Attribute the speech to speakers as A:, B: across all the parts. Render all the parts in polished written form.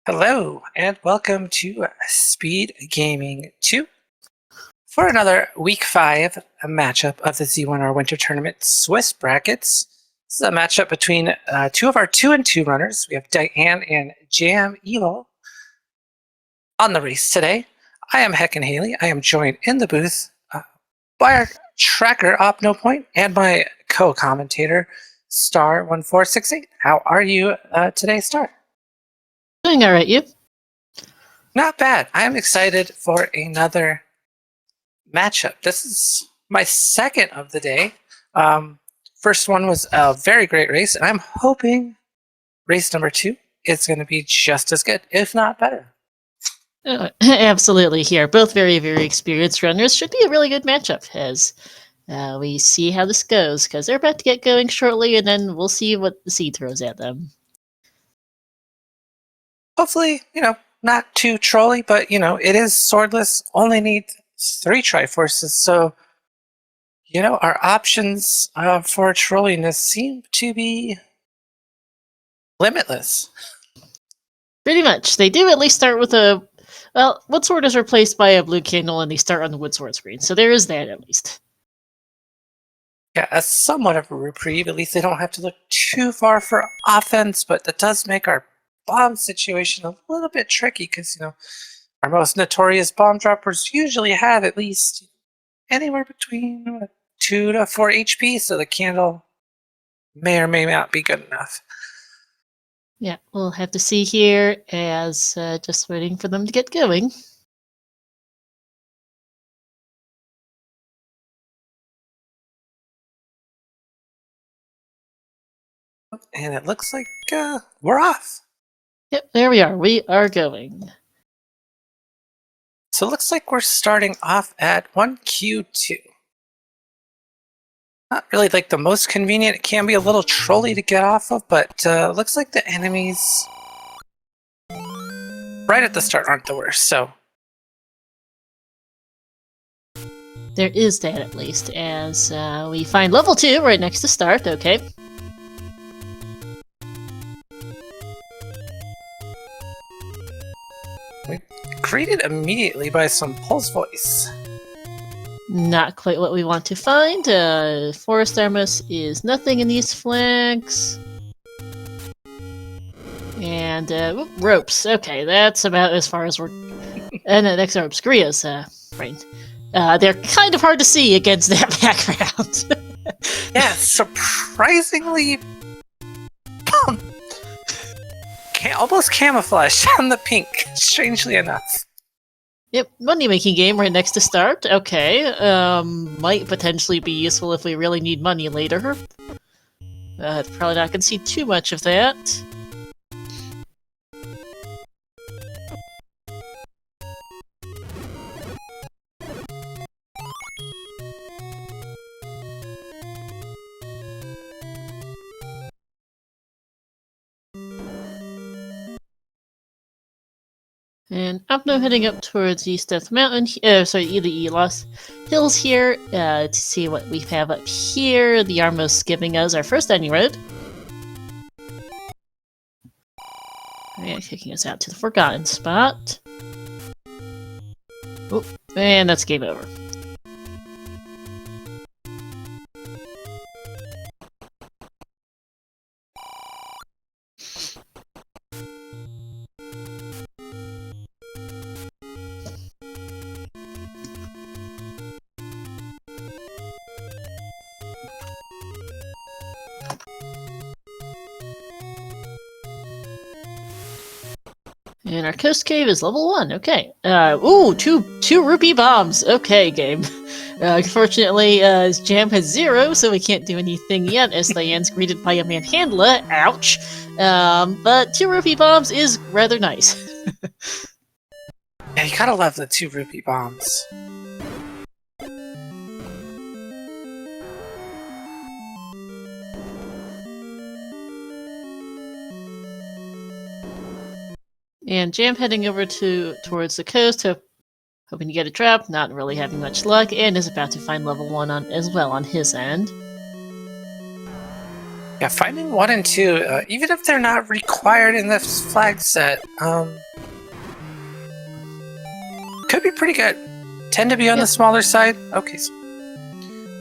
A: Hello, and welcome to Speed Gaming 2 for another Week 5 matchup of the Z1R Winter Tournament Swiss Brackets. This is a matchup between two of our 2-2 runners. We have Diane and JamEvil on the race today. I am Heckin Haley. I am joined in the booth by our tracker, OpNoPoint, and my co-commentator, Star1468. How are you today, Star?
B: Doing all right, you?
A: Not bad. I'm excited for another matchup. This is my second of the day. First one was a very great race, and I'm hoping race number 2 is going to be just as good, if not better.
B: Absolutely here. Both very, very experienced runners. Should be a really good matchup as we see how this goes, because they're about to get going shortly, and then we'll see what the seed throws at them.
A: Hopefully, not too trolly, but, it is swordless, only need 3 Triforces, so, our options for trolliness seem to be limitless.
B: Pretty much. They do at least start with a... Well, wood sword is replaced by a blue candle, and they start on the wood sword screen, so there is that at least.
A: Yeah, a somewhat of a reprieve. At least they don't have to look too far for offense, but that does make our bomb situation a little bit tricky because, our most notorious bomb droppers usually have at least anywhere between 2 to 4 HP, so the candle may or may not be good enough.
B: Yeah, we'll have to see here as just waiting for them to get going.
A: And it looks like we're off.
B: Yep, there we are. We are going.
A: So it looks like we're starting off at 1Q2. Not really like the most convenient. It can be a little trolly to get off of, but looks like the enemies right at the start aren't the worst, so.
B: There is that at least, as we find level 2 right next to start, okay.
A: Greeted immediately by some pulse voice.
B: Not quite what we want to find. Forest Armus is nothing in these flags. And ropes. Okay, that's about as far as we're... and next ropes. Gria's right. They're kind of hard to see against that background.
A: Yeah, surprisingly almost camouflaged on the pink, strangely enough.
B: Yep, money-making game right next to start. Okay, might potentially be useful if we really need money later. Probably not gonna see too much of that. And I'm now heading up towards East Death Mountain, the Lost Hills here, to see what we have up here. The Armos giving us our first ending road. And taking us out to the Forgotten Spot. Oh, and that's game over. And our Coast Cave is level 1, okay. Ooh, two rupee bombs! Okay, game. Unfortunately, Jam has 0, so we can't do anything yet, as Diane's greeted by a manhandler. Ouch! But 2 rupee bombs is rather nice.
A: Yeah, you gotta love the 2 rupee bombs.
B: And Jam heading over towards the coast, hoping to get a trap, not really having much luck, and is about to find level 1 as well on his end.
A: Yeah, finding 1 and 2, even if they're not required in this flag set, could be pretty good. Tend to be on the smaller side. Okay, so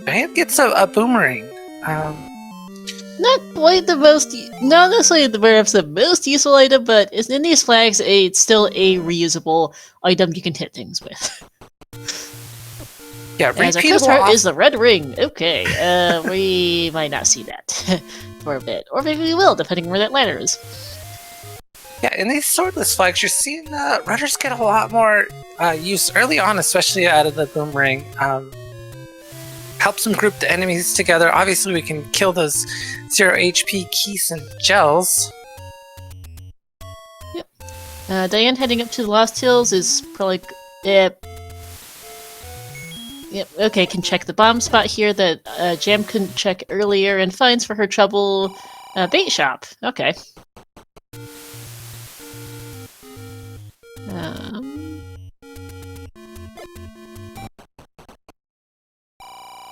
A: Diane gets a boomerang.
B: Not quite the most, not necessarily perhaps the most useful item, but in these flags, it's still a reusable item you can hit things with.
A: Yeah,
B: as our co-star is the red ring. Okay, we might not see that for a bit, or maybe we will, depending on where that ladder is.
A: Yeah, in these swordless flags, you're seeing runners get a lot more use early on, especially out of the boomerang. Helps them group the enemies together. Obviously, we can kill those 0 HP keys and gels.
B: Yep. Diane heading up to the Lost Hills is probably... Yep, okay, can check the bomb spot here that Jam couldn't check earlier, and finds for her trouble bait shop. Okay.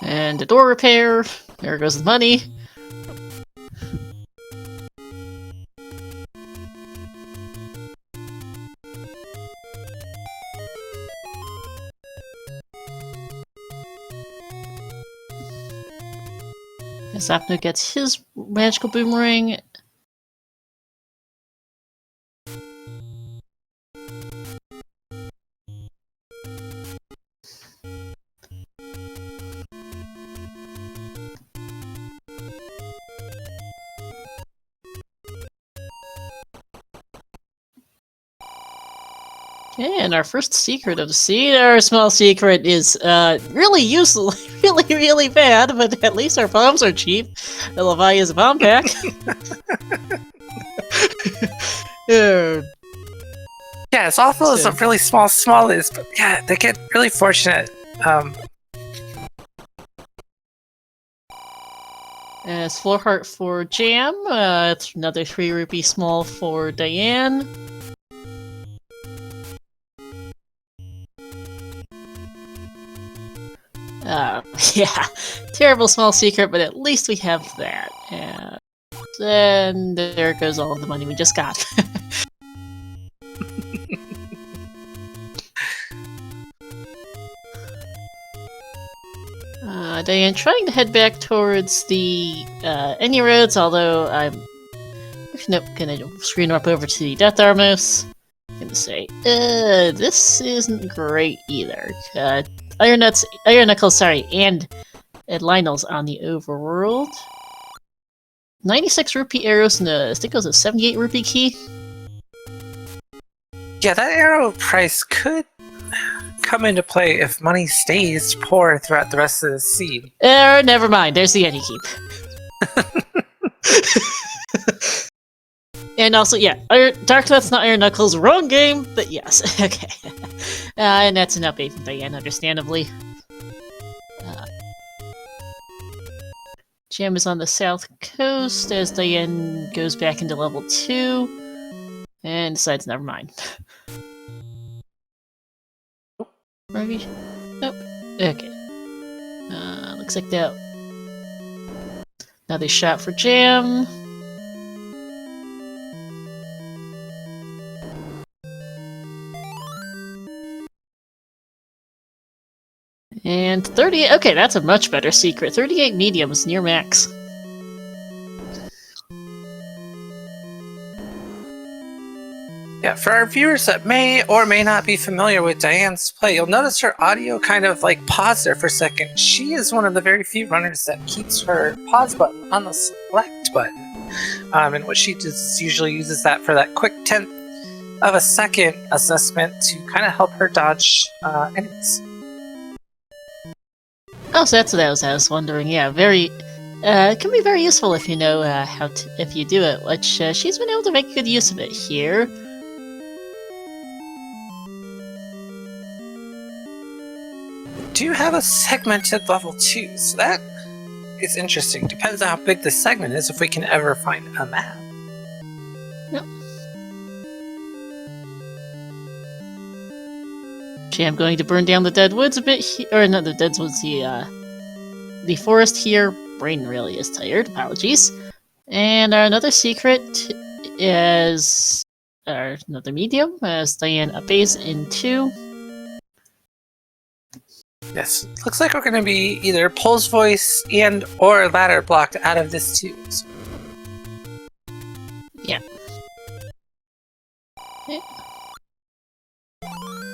B: And a door repair. There goes the money. Zapno gets his magical boomerang. Okay, and our first secret of the scene, our small secret is really useful, really bad, but at least our bombs are cheap. The Levi is a bomb pack.
A: Yeah, as awful as a really small is, but yeah, they get really fortunate.
B: As floor heart for Jam, it's another 3 rupee small for Diane. Yeah, terrible small secret, but at least we have that. And there goes all of the money we just got. Diane trying to head back towards the Any roads, although I'm gonna screen up over to the Death Armos. I'm gonna say, this isn't great either. Iron Knuckles, sorry, and Lionel's on the overworld. 96 rupee arrows and I think it was a 78 rupee key.
A: Yeah, that arrow price could come into play if money stays poor throughout the rest of the seed.
B: Never mind, there's the Any keep. And also, yeah, Dark Knuckles, not Iron Knuckles, wrong game, but yes, okay. And that's an update from Diane, understandably. Jam is on the south coast as Diane goes back into level 2 and decides never mind. Maybe? Nope. Okay. Looks like that. Now they shot for Jam. And 38, okay, that's a much better secret. 38 mediums, near max.
A: Yeah, for our viewers that may or may not be familiar with Diane's play, you'll notice her audio kind of like paused there for a second. She is one of the very few runners that keeps her pause button on the select button. And what she does usually uses that for that quick 1/10 of a second assessment to kind of help her dodge enemies.
B: Oh, so that's what I was wondering. Yeah, very. It can be very useful if you know how to, if you do it, which she's been able to make good use of it here.
A: Do have a segmented level 2, so that is interesting. Depends on how big the segment is, if we can ever find a map.
B: Yep. Okay, I'm going to burn down the dead woods a bit, or not the dead woods, the forest here. Brain really is tired, apologies. And our another secret is another medium, as Diane obeys in 2.
A: Yes, looks like we're going to be either Pole's voice and or ladder blocked out of this too. So.
B: Yeah.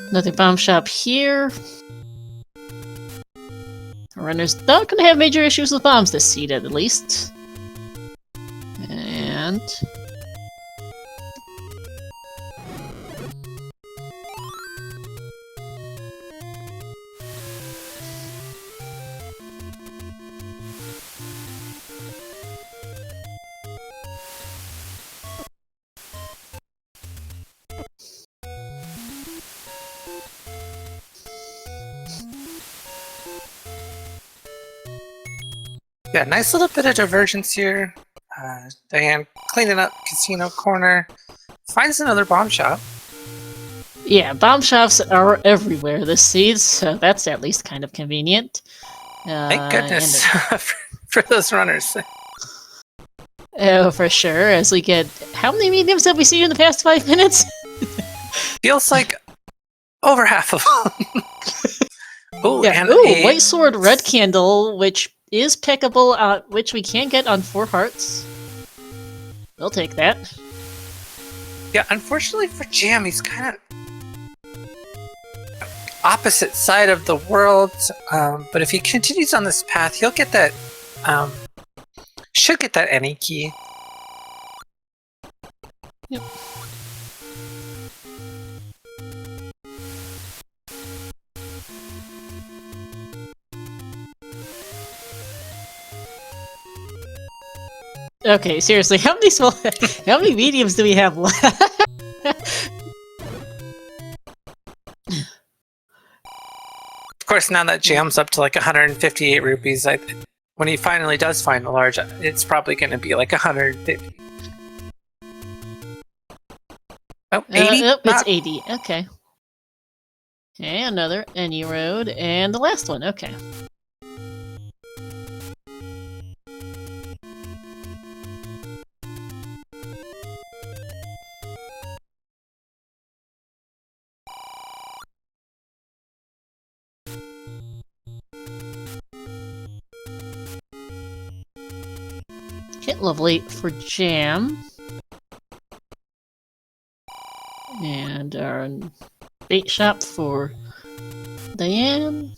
B: Another bomb shop here. Runner's not going to have major issues with bombs this seed, at least. And...
A: yeah, nice little bit of divergence here. Diane cleaning up Casino Corner. Finds another bomb shop.
B: yeah, bomb shops are everywhere this seed, so that's at least kind of convenient.
A: Thank goodness for those runners.
B: Oh, for sure, as we get... How many mediums have we seen in the past 5 minutes?
A: Feels like over half of them. Ooh,
B: Yeah.
A: and
B: Ooh, white sword, red candle, which is pickable, which we can get on 4 hearts. We'll take that.
A: Yeah, unfortunately for Jam, he's kind of opposite side of the world. But if he continues on this path, he'll get that. Should get that any key.
B: Yep. Okay, seriously, how many mediums do we have left?
A: Of course, now that Jam's up to like 158 rupees, when he finally does find a large, it's probably going to be like 150. Oh, 80?
B: Nope, it's 80. Okay. Okay, another any road, and the last one. Okay. Okay, lovely for Jam. And our bait shop for Diane.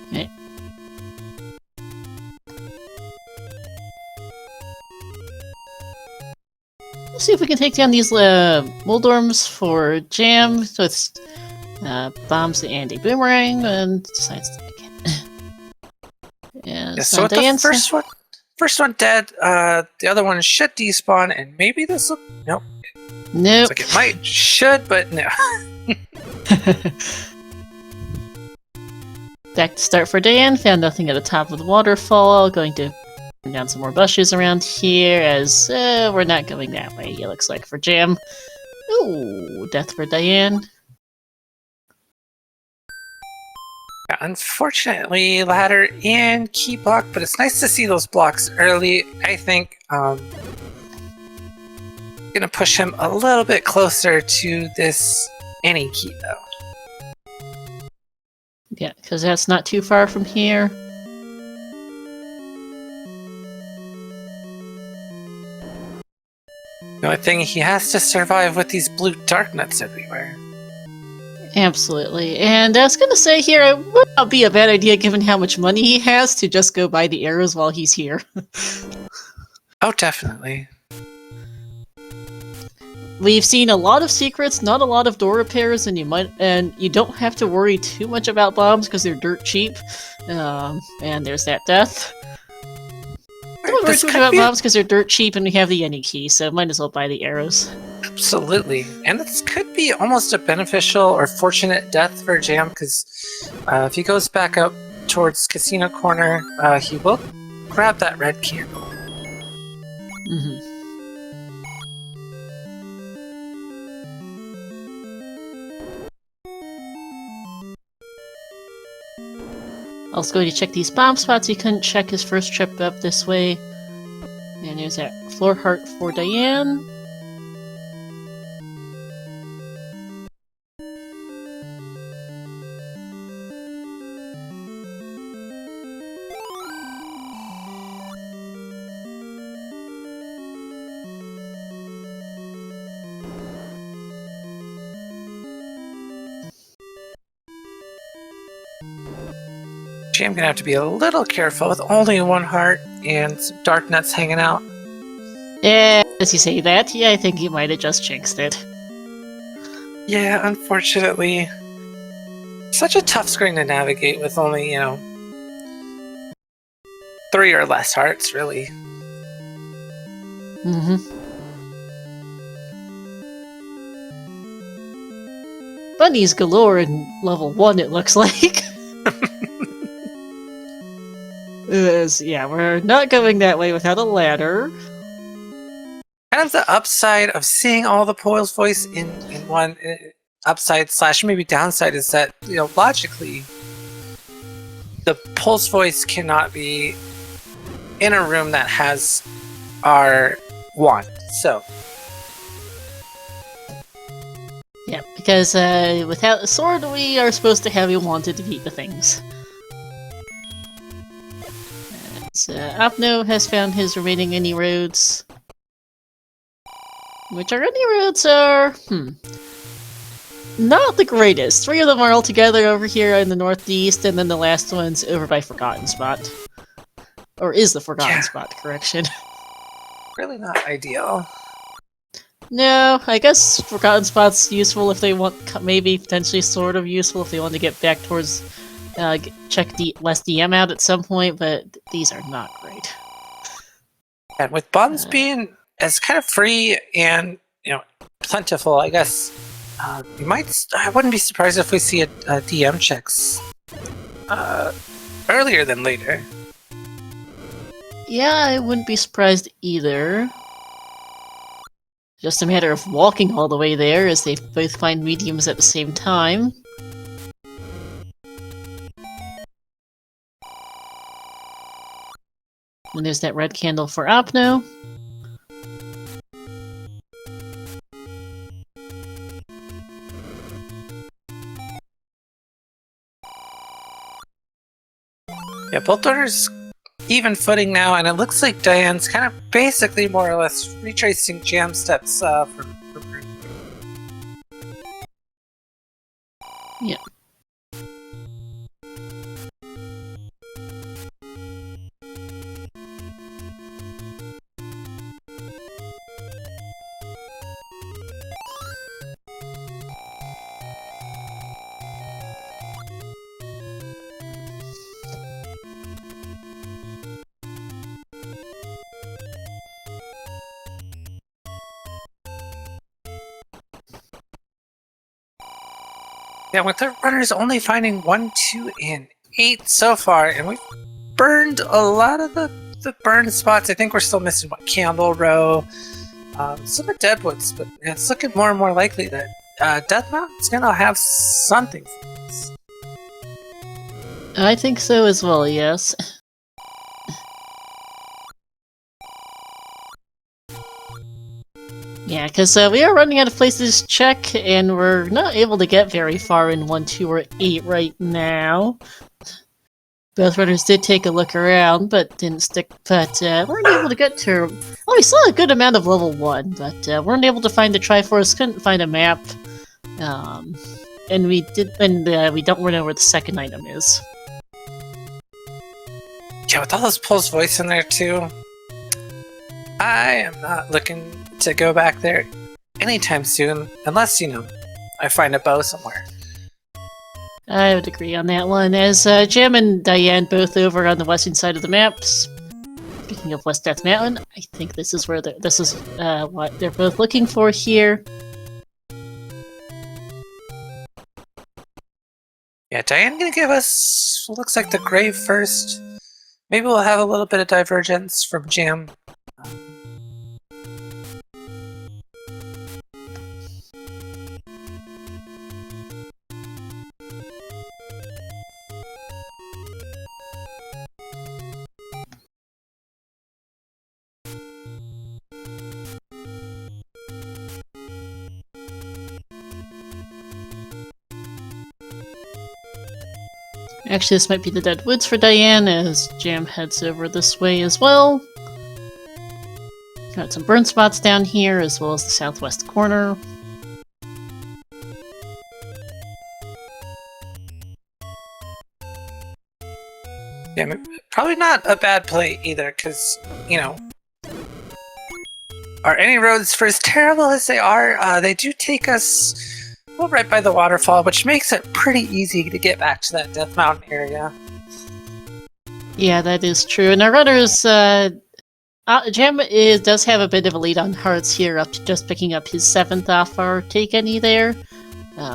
B: Okay. Let's see if we can take down these Moldorms for Jam with bombs and a boomerang, and decides to again.
A: Yeah, so with the first one dead, the other one should despawn, and maybe this will... Nope.
B: Nope.
A: Like it should, but no.
B: Back to start for Diane. Found nothing at the top of the waterfall. Going to turn down some more bushes around here, as we're not going that way, it looks like, for Jam. Ooh, death for Diane.
A: Yeah, unfortunately, ladder and key block, but it's nice to see those blocks early. I think gonna push him a little bit closer to this any key though.
B: Yeah, because that's not too far from here.
A: The only thing, he has to survive with these blue dark nuts everywhere.
B: Absolutely. And I was gonna say here, it would not be a bad idea given how much money he has to just go buy the arrows while he's here.
A: Oh, definitely.
B: We've seen a lot of secrets, not a lot of door repairs, and you don't have to worry too much about bombs because they're dirt cheap. And there's that death. Don't worry too much about bombs because they're dirt cheap, and we have the Yeni key, so might as well buy the arrows.
A: Absolutely, and this could be almost a beneficial or fortunate death for Jam, because if he goes back up towards Casino Corner, he will grab that red candle.
B: Mm-hmm. Also going to check these bomb spots he couldn't check his first trip up this way. And there's that floor heart for Diane.
A: I'm gonna have to be a little careful with only one heart and some dark nuts hanging out.
B: Yeah, as you say that, yeah, I think you might have just jinxed it.
A: Yeah, unfortunately. Such a tough screen to navigate with only, 3 or less hearts, really.
B: Mm-hmm. Bunnies galore in level 1, it looks like. Yeah, we're not going that way without a ladder.
A: Kind of the upside of seeing all the Poil's voice in one upside / maybe downside is that, logically, the Pulse voice cannot be in a room that has our wand. So,
B: Yeah, because without a sword, we are supposed to have a wand to defeat the things. Opno has found his remaining any roads. Which our any roads are... not the greatest. 3 of them are all together over here in the northeast, and then the last one's over by Forgotten Spot. Or is the Forgotten Spot, correction.
A: Really not ideal.
B: No, I guess Forgotten Spot's useful if they want, maybe potentially sort of useful if they want to get back towards, check less DM out at some point, but these are not great.
A: And with buns being as kind of free and, plentiful, I guess, I wouldn't be surprised if we see a DM checks earlier than later.
B: Yeah, I wouldn't be surprised either. Just a matter of walking all the way there, as they both find mediums at the same time. And there's that red candle for Opno.
A: Yeah, both runners even footing now, and it looks like Diane's kind of basically more or less retracing jam steps from her.
B: Yeah.
A: Yeah, with the runners only finding 1, 2, and 8 so far, and we've burned a lot of the burned spots. I think we're still missing, Candle Row, some of Deadwoods, but it's looking more and more likely that Death Mountain's gonna have something for us.
B: I think so as well, yes. Yeah, because we are running out of places to check, and we're not able to get very far in 1, 2, or 8 right now. Both runners did take a look around, but didn't stick. But weren't able to get to... Well, we saw a good amount of level 1, but weren't able to find the Triforce, couldn't find a map. And we don't know where the second item is.
A: Yeah, with all those Pulse voice in there too, I am not looking to go back there anytime soon, unless, I find a bow somewhere.
B: I would agree on that one, as Jam and Diane both over on the western side of the maps. Speaking of West Death Mountain, I think this is where what they're both looking for here.
A: Yeah, Diane gonna give us, looks like the grave first. Maybe we'll have a little bit of divergence from Jam.
B: Actually, this might be the Dead Woods for Diane, as Jam heads over this way as well. Got some burn spots down here, as well as the southwest corner.
A: Yeah, probably not a bad play either, because, you know, are any roads, for as terrible as they are, they do take us well right by the waterfall, which makes it pretty easy to get back to that Death Mountain area.
B: Yeah, that is true. And our runners, Jam does have a bit of a lead on hearts here, up to just picking up his 7th off our Take Any there,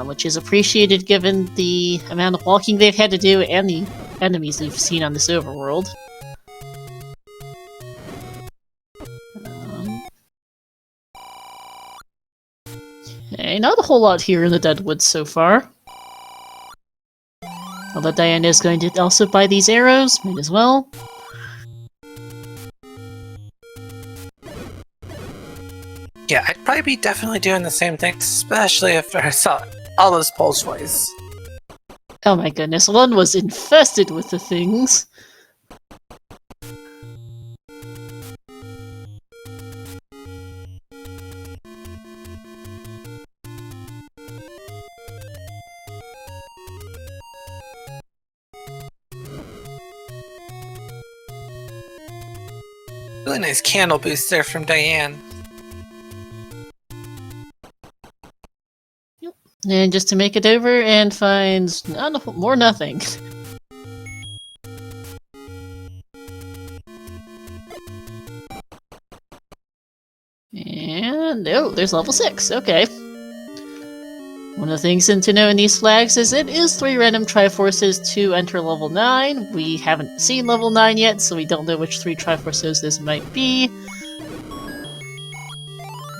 B: which is appreciated given the amount of walking they've had to do and the enemies we've seen on this overworld. Okay, not a whole lot here in the Deadwoods so far. Although Diane is going to also buy these arrows, might as well.
A: Yeah, I'd probably be definitely doing the same thing, especially after I saw all those pulse boys.
B: Oh my goodness, one was infested with the things.
A: Really nice candle boost there from Diane.
B: Yep. And just to make it over and finds more nothing. And oh, there's level 6. Okay. One of the things to know in these flags is it is 3 random Triforces to enter level 9. We haven't seen level 9 yet, so we don't know which 3 Triforces this might be.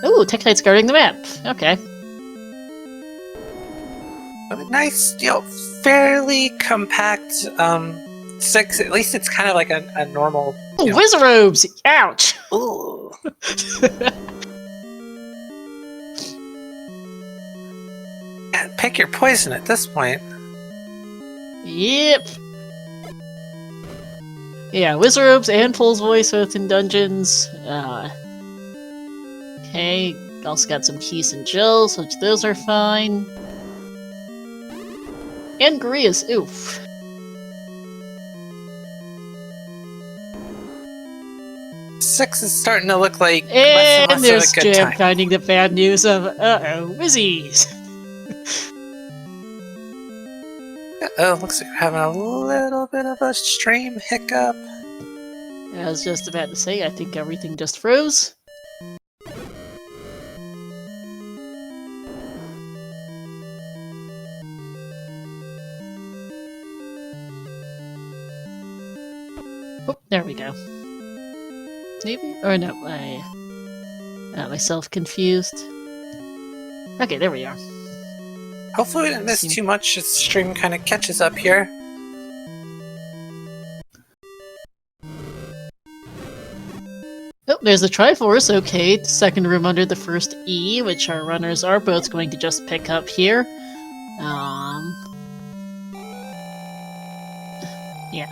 B: Ooh, Tektite's guarding the map. Okay.
A: Nice, you know, fairly compact 6. At least it's kind of like a normal.
B: Ooh, Wizarobes! Ouch!
A: Ooh. Pick your poison at this point.
B: Yep. Yeah, Wizarobes and Fool's Voice both in dungeons. Okay, also got some keys and gels, which those are fine. And Gurias, oof.
A: Six is starting to look like
B: And
A: less
B: there's
A: of a good
B: Jam
A: time.
B: finding the bad news of, Wizzies.
A: Oh, looks like we're having a little bit of a stream hiccup.
B: I was just about to say, I think everything just froze. Oh, there we go. Maybe? Or no, I got myself confused. Okay, there we are.
A: Hopefully we didn't miss too much. The stream kind of catches up here.
B: Oh, there's the Triforce, okay. The second room under the first E, which our runners are both going to just pick up here. Yeah.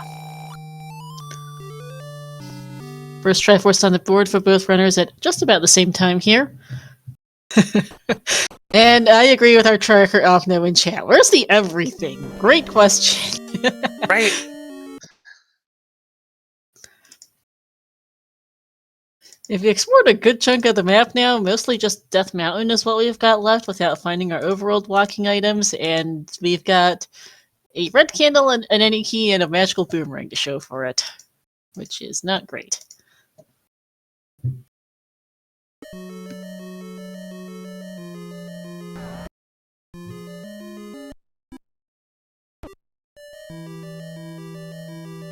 B: First Triforce on the board for both runners at just about the same time here. And I agree with our tracker Alpno in chat. Where's the everything? Great question.
A: Right.
B: If you explored a good chunk of the map now, mostly just Death Mountain is what we've got left without finding our overworld walking items, and we've got a red candle and an any key and a magical boomerang to show for it, which is not great.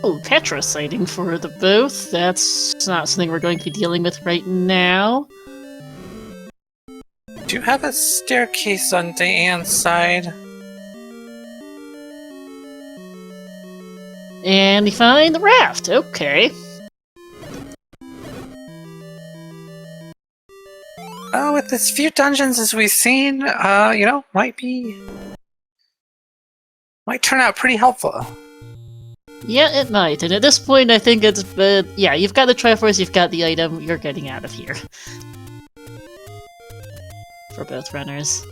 B: Oh, Petra sighting for the both. That's not something we're going to be dealing with right now.
A: Do you have a staircase on Diane's side?
B: And we find the raft. Okay.
A: Oh, with as few dungeons as we've seen, you know, might turn out pretty helpful.
B: Yeah, it might. And at this point, I think it's... yeah, you've got the Triforce, you've got the item, you're getting out of here. For both runners.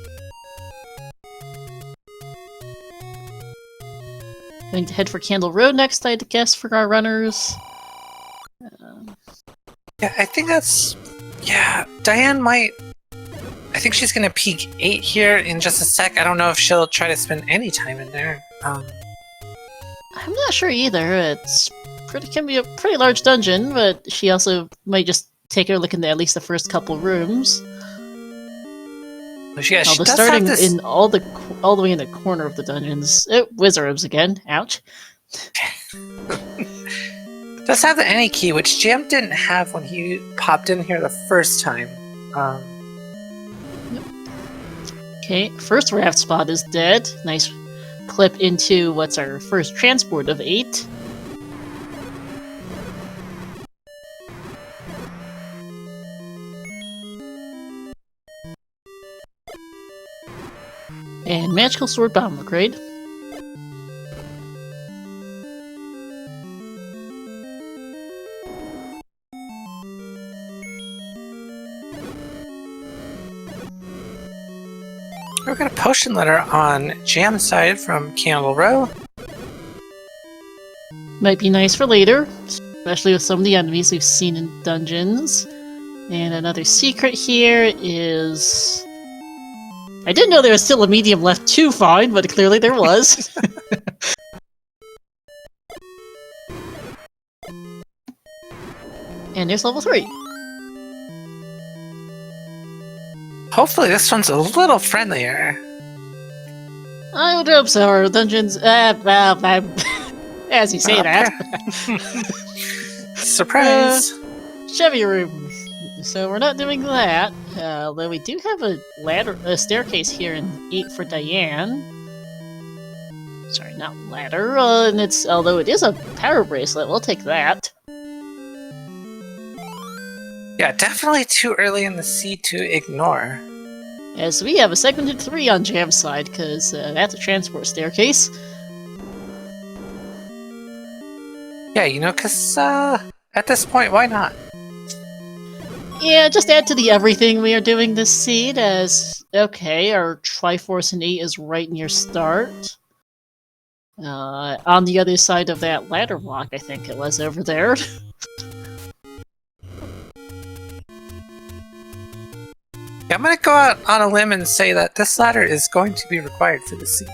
B: Going to head for Candle Road next, I'd guess, for our runners.
A: Yeah, I think that's... Yeah, Diane might... I think she's going to peak 8 here in just a sec. I don't know if she'll try to spend any time in there.
B: I'm not sure either. Can be a pretty large dungeon, but she also might just take a look in at least the first couple rooms.
A: Yeah,
B: Although starting in all the way in the corner of the dungeons. Wizards again. Ouch.
A: Does have the any key, which Jam didn't have when he popped in here the first time.
B: Okay, first raft spot is dead. Nice clip into what's our first transport of 8. And magical sword bomb upgrade.
A: We've got a potion letter on Jam's side from Candle Row.
B: Might be nice for later, especially with some of the enemies we've seen in dungeons. And another secret here is... I didn't know there was still a medium left to find, but clearly there was. And there's level 3.
A: Hopefully this one's a little friendlier.
B: I would hope so. Our dungeons... as you say that.
A: Surprise!
B: Chevy room. So we're not doing that. Although we do have a staircase here in 8 for Diane. Sorry, not ladder. And although it is a power bracelet, we'll take that.
A: Yeah, definitely too early in the sea to ignore.
B: As we have a segmented 3 on Jam's side, because that's a transport staircase.
A: Yeah, you know, because at this point, why not?
B: Yeah, just add to the everything we are doing this seed as... Okay, our Triforce in 8 is right near start. On the other side of that ladder block, I think it was over there.
A: Yeah, I'm gonna go out on a limb and say that this ladder is going to be required for the sea.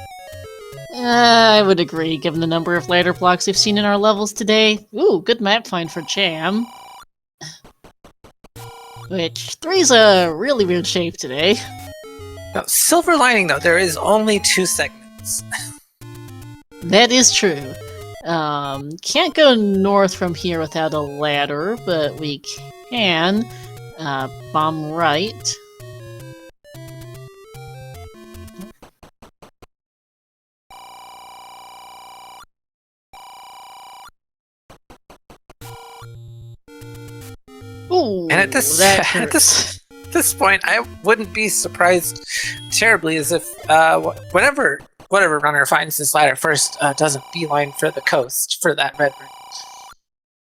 B: I would agree, given the number of ladder blocks we've seen in our levels today. Ooh, good map find for Jam. Which, 3's a really weird shape today.
A: Now, silver lining though, there is only 2 segments.
B: That is true. Can't go north from here without a ladder, but we can bomb right. Ooh,
A: And at this point, I wouldn't be surprised terribly as if whatever runner finds this ladder first doesn't beeline for the coast for that red ring.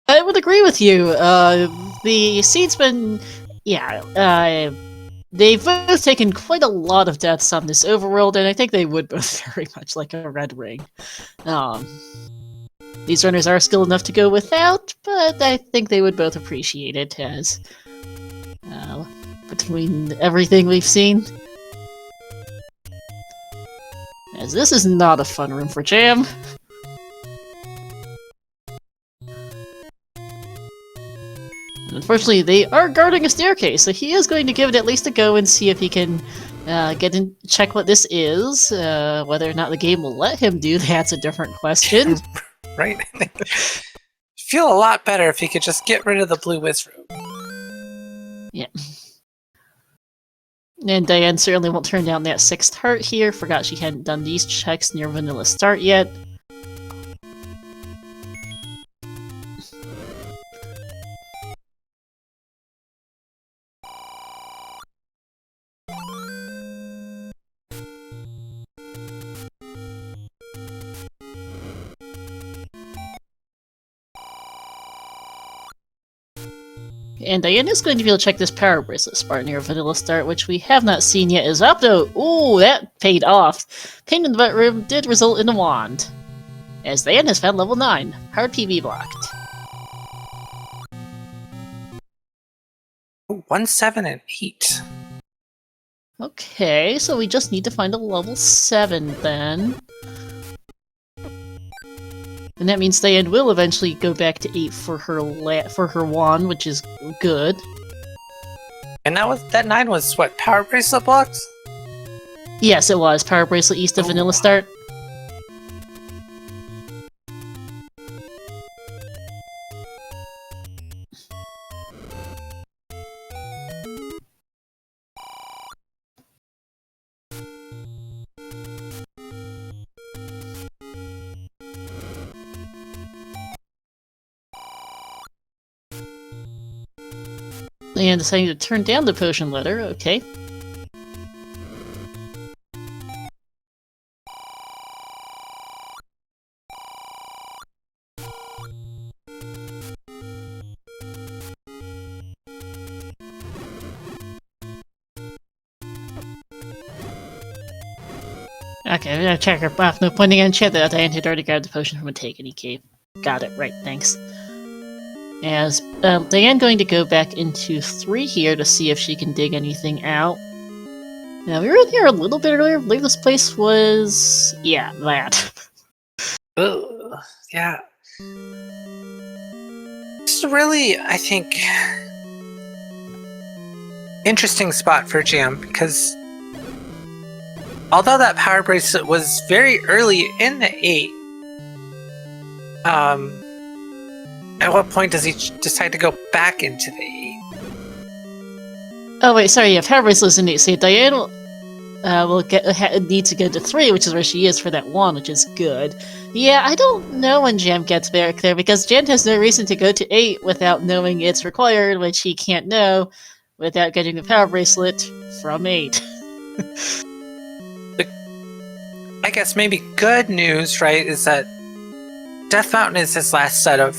B: I would agree with you. The seed's been... Yeah, they've both taken quite a lot of deaths on this overworld, and I think they would both very much like a red ring. These runners are skilled enough to go without, but I think they would both appreciate it as... between everything we've seen. As this is not a fun room for Jam. Unfortunately, they are guarding a staircase, so he is going to give it at least a go and see if he can check what this is. Whether or not the game will let him do that's a different question.
A: Right? Feel a lot better if he could just get rid of the blue whiz room.
B: Yeah. And Diane certainly won't turn down that 6th heart here. Forgot she hadn't done these checks near vanilla start yet. And Diane is going to be able to check this power bracelet spot near Vanilla Start, which we have not seen yet as Opto. Ooh, that paid off. Pain in the butt room did result in a wand. As Diane has found level 9. Hard PB blocked.
A: 1, 7, and 8.
B: Okay, so we just need to find a level 7 then. And that means Diane will eventually go back to 8 for her wand, which is good.
A: And that 9 was what, power bracelet blocks?
B: Yes, it was. Power bracelet east of Vanilla Start. And deciding to turn down the potion letter, okay. Okay, I'm gonna check her off. No pointing on chat that Diane had already grabbed the potion from a Taken cave. Got it, right, thanks. As Diane going to go back into 3 here to see if she can dig anything out. Now, we were in here a little bit earlier. I believe this place was... yeah, that.
A: Ugh, yeah. It's a really, I think, interesting spot for Jam, because although that power bracelet was very early in the 8, at what point does he decide to go back into the 8?
B: Oh wait, sorry, yeah, power bracelet's in 8, so Diane will need to go to 3, which is where she is for that 1, which is good. Yeah, I don't know when Jam gets back there, because Jam has no reason to go to 8 without knowing it's required, which he can't know without getting the power bracelet from 8.
A: I guess maybe good news, right, is that Death Mountain is his last set of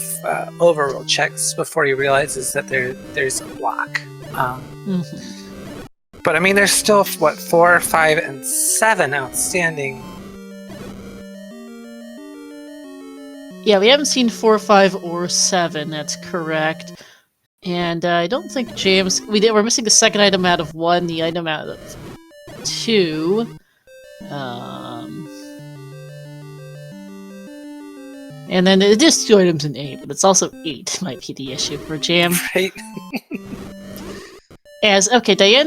A: overworld checks before he realizes that there's a block. But I mean, there's still, what, 4, 5, and 7 outstanding.
B: Yeah, we haven't seen 4, 5, or 7, that's correct. And I don't think James... We're missing the second item out of 1, the item out of 2. And then it is 2 items in 8, but it's also 8 might be the issue for Jam.
A: Right.
B: Okay, Diane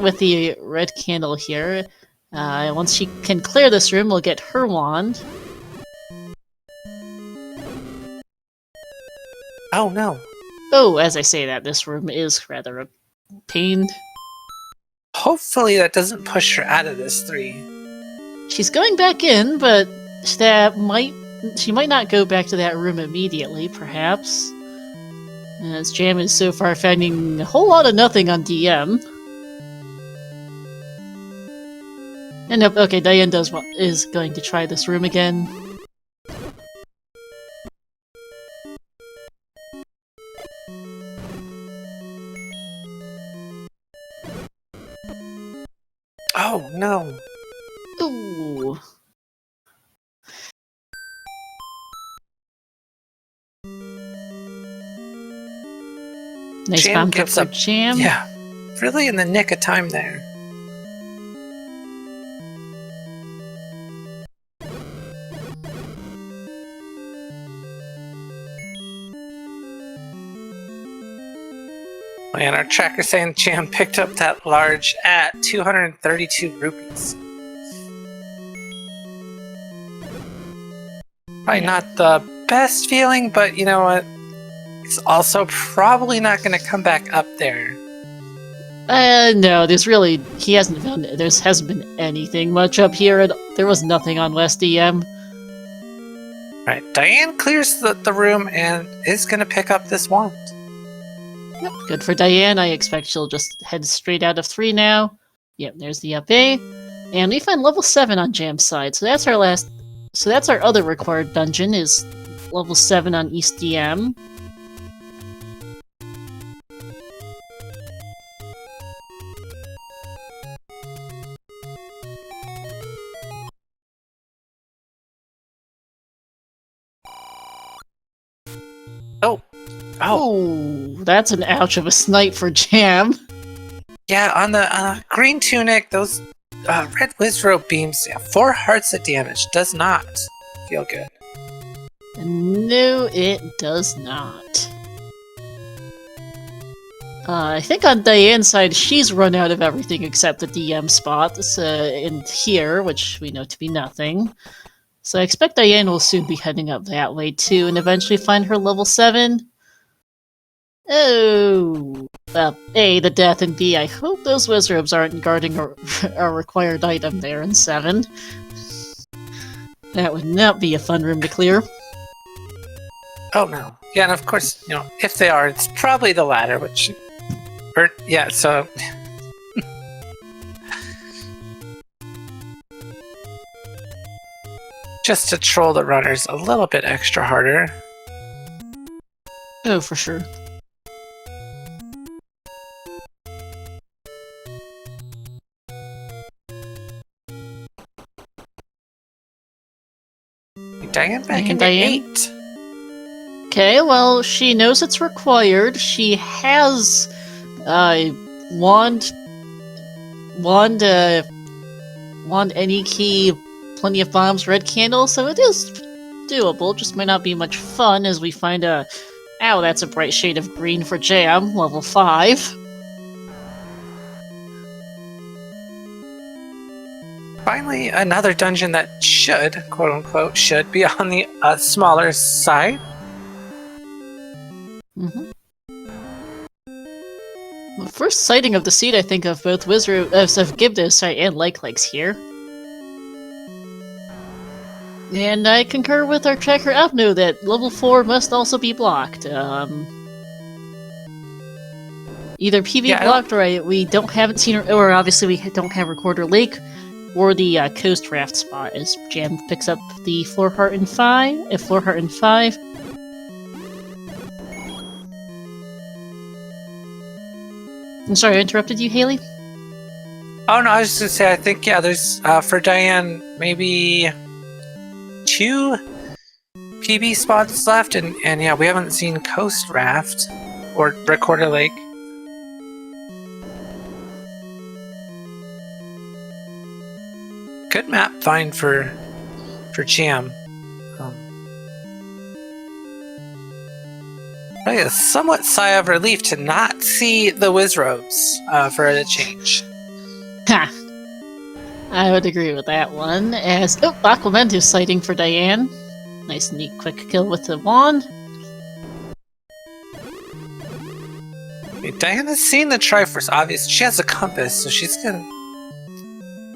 B: with the red candle here, once she can clear this room, will get her wand.
A: Oh no.
B: Oh, as I say that, this room is rather a pain.
A: Hopefully that doesn't push her out of this 3.
B: She's going back in, but she might not go back to that room immediately, perhaps. As Jam is so far finding a whole lot of nothing on DM. And nope, okay, Diane is going to try this room again.
A: Oh no.
B: Ooh. Nice
A: Jam
B: bomb
A: gets
B: for
A: up.
B: Jam.
A: Yeah. Really in the nick of time there. And our tracker's saying Jam picked up that large at 232 rupees. Probably not the best feeling, but you know what? He's also probably not going to come back up there.
B: No, he hasn't found, there hasn't been anything much up here, there was nothing on West DM.
A: Right, Diane clears the room and is going to pick up this wand.
B: Yep, good for Diane. I expect she'll just head straight out of 3 now. Yep, there's the up A. And we find level 7 on Jam's side, so that's our other required dungeon, is level 7 on East DM.
A: Oh.
B: Oh, that's an ouch of a snipe for Jam.
A: Yeah, on the green tunic, those red wizrobe beams, 4 hearts of damage. Does not feel good.
B: No, it does not. I think on Diane's side, she's run out of everything except the DM spot in here, which we know to be nothing. So I expect Diane will soon be heading up that way too, and eventually find her level 7. Oh! Well, A, the death, and B, I hope those wizards aren't guarding a required item there in 7. That would not be a fun room to clear.
A: Oh no. Yeah, and of course, if they are, it's probably the latter, which... yeah, so... just to troll the runners a little bit extra harder.
B: Oh, for sure.
A: Diane back into 8.
B: Okay, well, she knows it's required. She has wand any key, plenty of bombs, red candle, so it is doable. Just might not be much fun as we find a... Ow, that's a bright shade of green for Jam, level 5.
A: Finally, another dungeon that should, quote-unquote, should be on the smaller side.
B: Mm-hmm. The first sighting of the seed, I think, of both of Gibdos and Likes here. And I concur with our tracker Abno that level 4 must also be blocked. Either PV blocked, or we haven't seen her, or obviously we don't have Recorder Lake, or the Coast Raft spot as Jam picks up the Floor Heart in 5. Floor Heart in 5. I'm sorry, I interrupted you, Haley?
A: Oh no, I was just gonna say, I think, there's, for Diane, maybe 2 PB spots left, and yeah, we haven't seen Coast Raft or Recorder Lake. Good map find for Jam. Probably a somewhat sigh of relief to not see the wizrobes for a change.
B: Ha! I would agree with that one, as... Oh, Aquamentus sighting for Diane. Nice, neat, quick kill with the wand.
A: Diane has seen the Triforce, obviously. She has a compass, so she's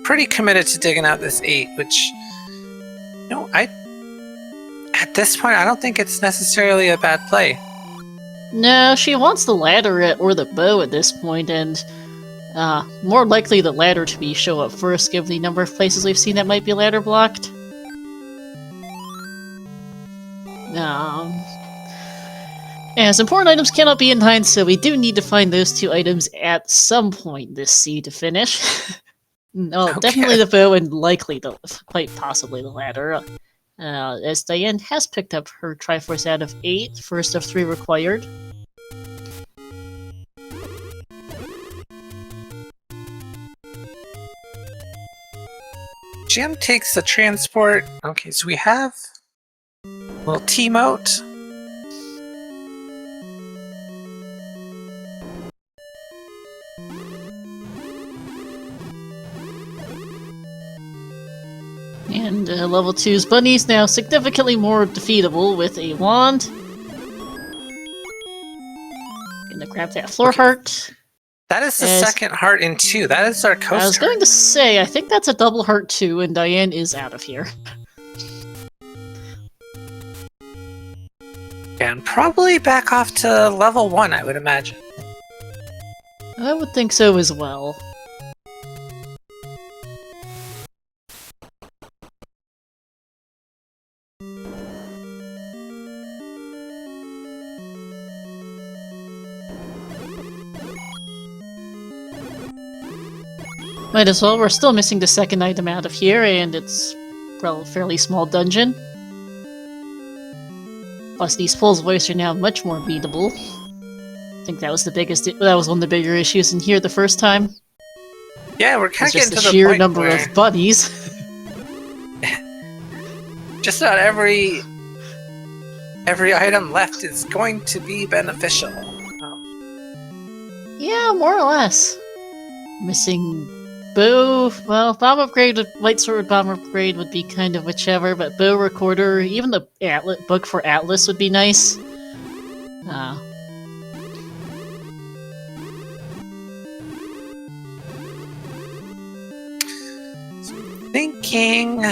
A: pretty committed to digging out this 8, which... at this point, I don't think it's necessarily a bad play.
B: No, she wants the ladder or the bow at this point, and more likely the ladder to show up first, given the number of places we've seen that might be ladder blocked. As important items cannot be in 9, so we do need to find those 2 items at some point this sea to finish. No, okay. Definitely the bow and likely quite possibly the ladder. As Diane has picked up her Triforce out of 8, first of 3 required.
A: Jam takes the transport. Okay, so we have a little T-mote.
B: And level 2's Bunny's now significantly more defeatable with a wand. Gonna grab that Floor Heart.
A: That is the second heart in 2. That is our coaster.
B: I was going to say, I think that's a double heart 2, and Diane is out of here.
A: And probably back off to level 1, I would imagine.
B: I would think so as well. Might as well, we're still missing the second item out of here, and it's a fairly small dungeon. Plus, these Poles' voice are now much more beatable. I think that was one of the bigger issues in here the first time.
A: Yeah, we're kind of getting
B: the
A: to the
B: sheer
A: point
B: number
A: where
B: of bunnies.
A: just about every item left is going to be beneficial.
B: Yeah, more or less. Missing bow. Well, bomb upgrade, light sword bomb upgrade would be kind of whichever, but bow recorder, even the book for Atlas would be nice.
A: Thinking,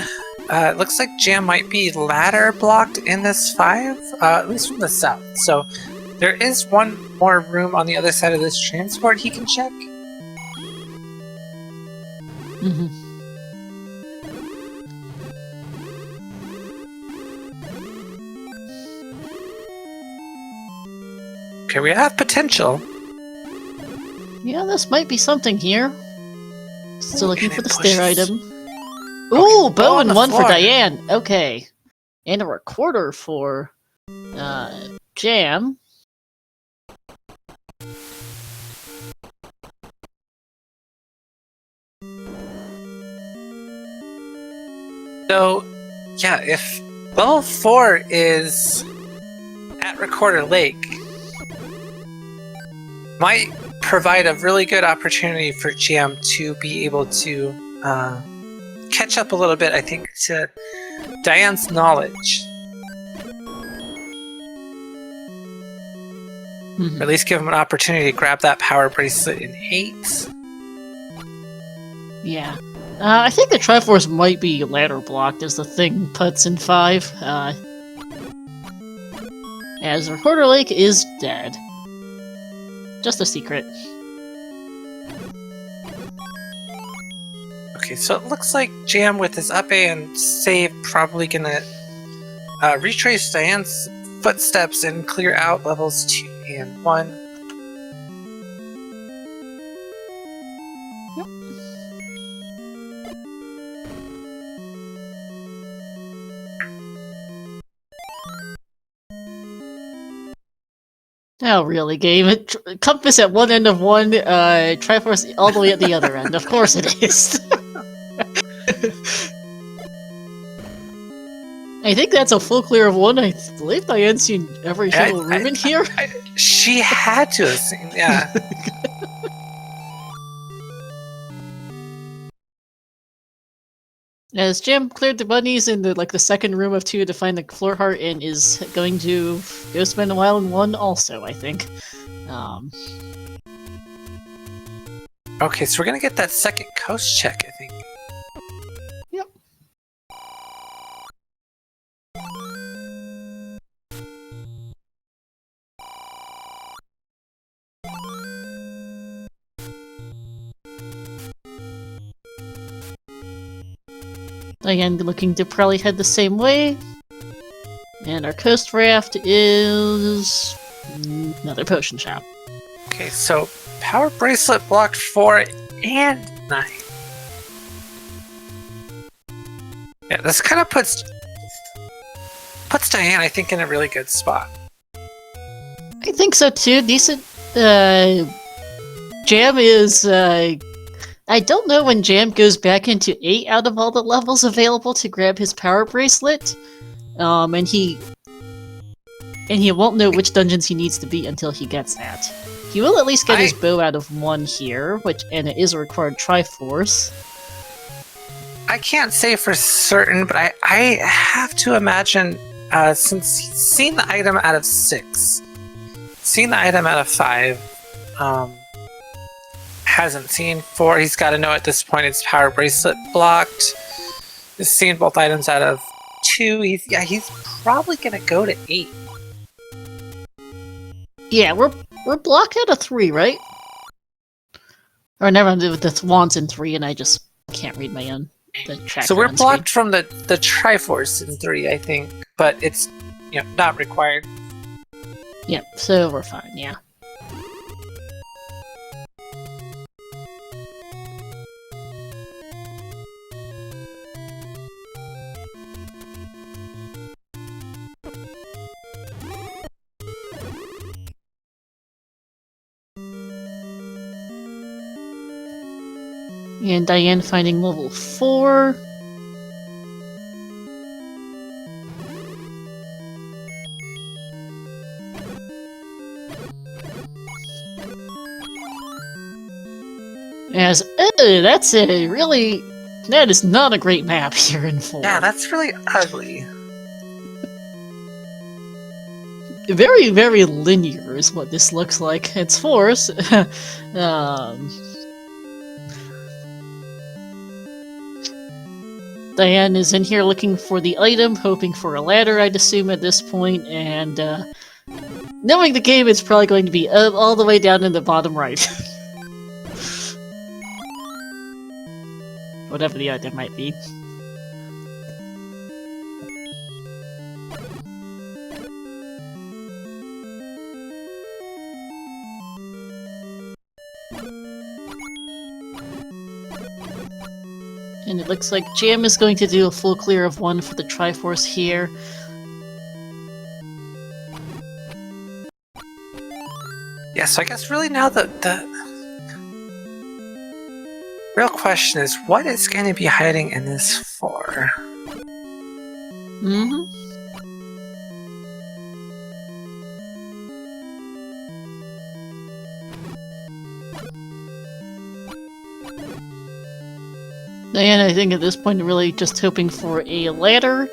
A: it looks like Jam might be ladder blocked in this 5, at least from the south. So there is one more room on the other side of this transport he can check.
B: Mm-hmm.
A: Okay, we have potential.
B: Yeah, this might be something here. Still looking for the stair item.
A: Okay,
B: Ooh, bow and one
A: floor.
B: for Diane. Okay. And a recorder for Jam.
A: So, yeah, if level 4 is at Recorder Lake, might provide a really good opportunity for Jam to be able to catch up a little bit, I think, to Diane's knowledge.
B: Mm-hmm.
A: Or at least give him an opportunity to grab that power bracelet in 8.
B: Yeah. I think the Triforce might be ladder blocked as the thing puts in 5. As Recorder Lake is dead. Just a secret.
A: Okay, so it looks like Jam with his up A and save probably gonna retrace Diane's footsteps and clear out levels 2 and 1.
B: Yep. Oh, really, game? Compass at one end of one, Triforce all the way at the other end. Of course it is. I think that's a full clear of 1. I believe Diane's seen every single room in here.
A: She had to have seen, yeah.
B: As Jam cleared the bunnies in the second room of 2 to find the floor heart and is going to go spend a while in 1 also, I think.
A: Okay, so we're gonna get that second coast check, I think.
B: Yep. Again, looking to probably head the same way. And our coast raft is another potion shop.
A: Okay, so power bracelet blocked 4 and 9. Yeah, this kind of puts Diane, I think, in a really good spot.
B: I think so too. Decent. Jam is. I don't know when Jam goes back into 8 out of all the levels available to grab his power bracelet. And he won't know which dungeons he needs to be until he gets that. He will at least get his bow out of 1 here, and it is a required Triforce.
A: I can't say for certain, but I have to imagine, since he's seen the item out of 6, seen the item out of 5, hasn't seen 4, he's got to know at this point it's power bracelet blocked. He's seen both items out of 2, he's probably gonna go to 8.
B: Yeah, we're blocked out of 3, right? Or never mind, the wand's in 3 and I just can't read my own.
A: So we're blocked from the Triforce in 3, I think, but it's not required.
B: Yep, so we're fine, yeah. And Diane finding level 4. That is not a great map here in 4.
A: Yeah, that's really ugly.
B: Very, very linear is what this looks like. It's 4s. Diane is in here looking for the item, hoping for a ladder, I'd assume, at this point, and knowing the game, it's probably going to be all the way down in the bottom right. Whatever the item might be. And it looks like Jam is going to do a full clear of 1 for the Triforce here.
A: Yeah, so I guess really now the real question is, what is going to be hiding in this 4?
B: Mm-hmm. Diane, I think at this point, really just hoping for a ladder.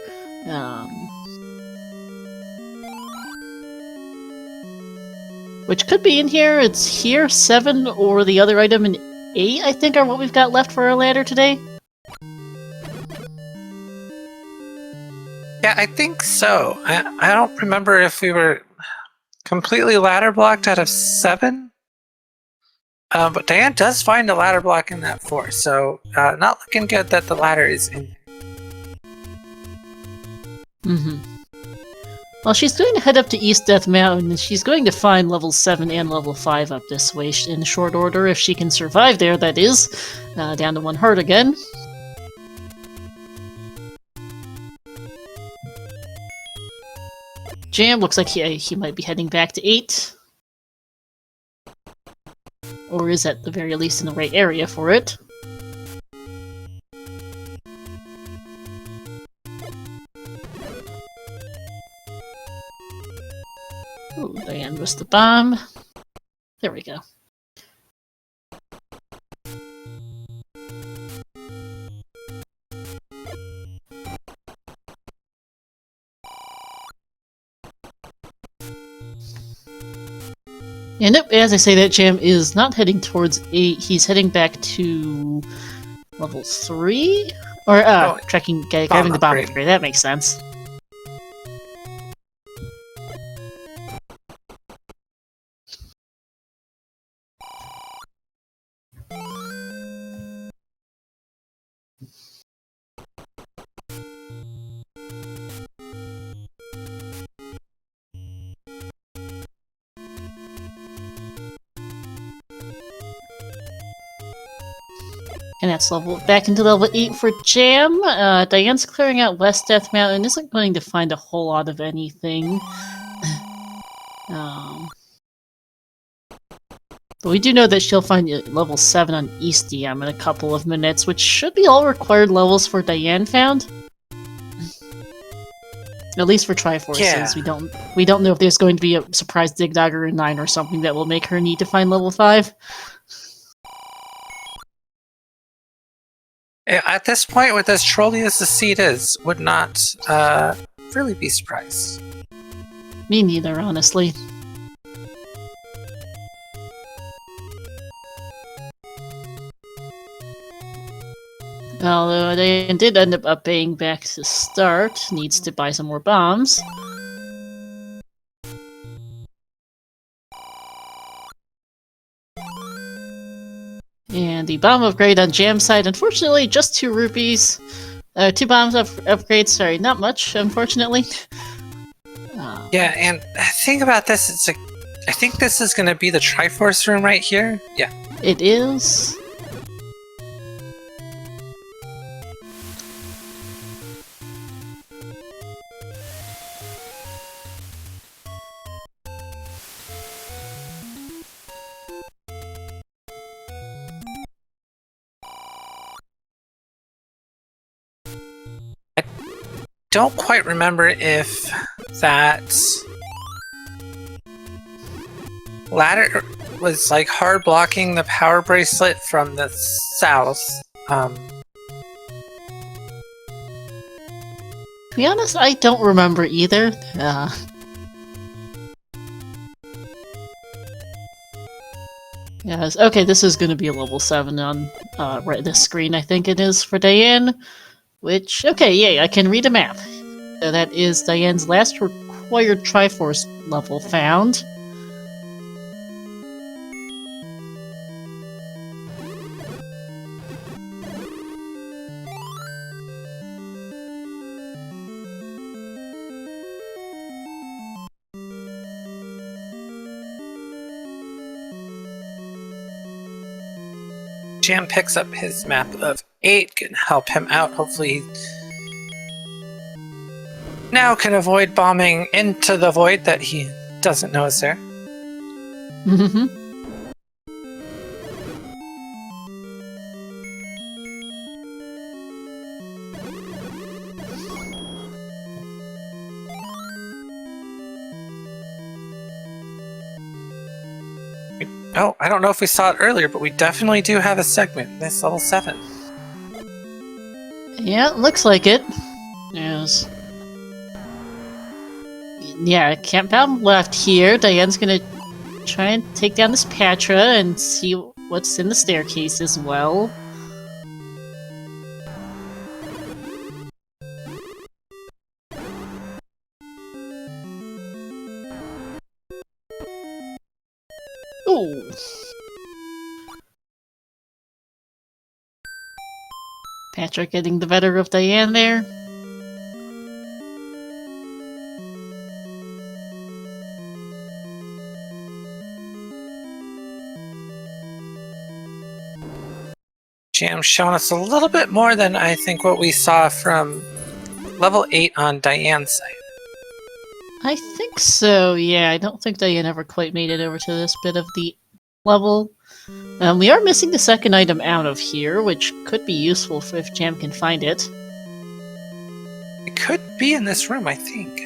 B: Which could be in here. It's here, 7, or the other item in 8, I think, are what we've got left for our ladder today.
A: Yeah, I think so. I don't remember if we were completely ladder blocked out of 7. But Diane does find a ladder block in that 4, so not looking good that the ladder is in there.
B: Mm-hmm. Well, she's going to head up to East Death Mountain, and she's going to find level 7 and level 5 up this way in short order, if she can survive there, that is. Down to 1 heart again. Jam looks like he might be heading back to 8. Or is at the very least in the right area for it. Ooh, Diane missed the bomb. There we go. And as I say that, Jam is not heading towards 8, he's heading back to level 3? Or, grabbing the bomb upgrade, that makes sense. And that's back into level 8 for Jam. Diane's clearing out West Death Mountain. Isn't going to find a whole lot of anything. But we do know that she'll find level 7 on East DM in a couple of minutes, which should be all required levels for Diane found. At least for Triforces. Yeah. We don't know if there's going to be a surprise Dig Dogger in 9 or something that will make her need to find level 5.
A: At this point, with as trolly as the seed is, would not really be surprised.
B: Me neither, honestly. Although they did end up paying back to start, needs to buy some more bombs. And the bomb upgrade on Jam's side, unfortunately, just 2 rupees. 2 bombs upgrades, sorry, not much, unfortunately.
A: Yeah, and the thing about this, I think this is going to be the Triforce room right here. Yeah.
B: It is.
A: don't quite remember if that ladder was like hard blocking the power bracelet from the south.
B: To be honest, I don't remember either. Yes. Okay, this is going to be a level 7 on right this screen, I think it is, for Diane. Which, okay, yay, I can read a map. So that is Diane's last required Triforce level found.
A: Jam picks up his map of 8, can help him out. Hopefully he now can avoid bombing into the void that he doesn't know is there.
B: Mm-hmm.
A: Oh, I don't know if we saw it earlier, but we definitely do have a segment in this level 7.
B: Yeah, looks like it. Yes. Yeah, camp out left here. Diane's gonna try and take down this Patra and see what's in the staircase as well. Ooh. Patra getting the better of Diane there.
A: Jam's showing us a little bit more than I think what we saw from level 8 on Diane's side.
B: I think so, yeah. I don't think Diane ever quite made it over to this bit of the level. We are missing the second item out of here, which could be useful if Jam can find it.
A: It could be in this room, I think.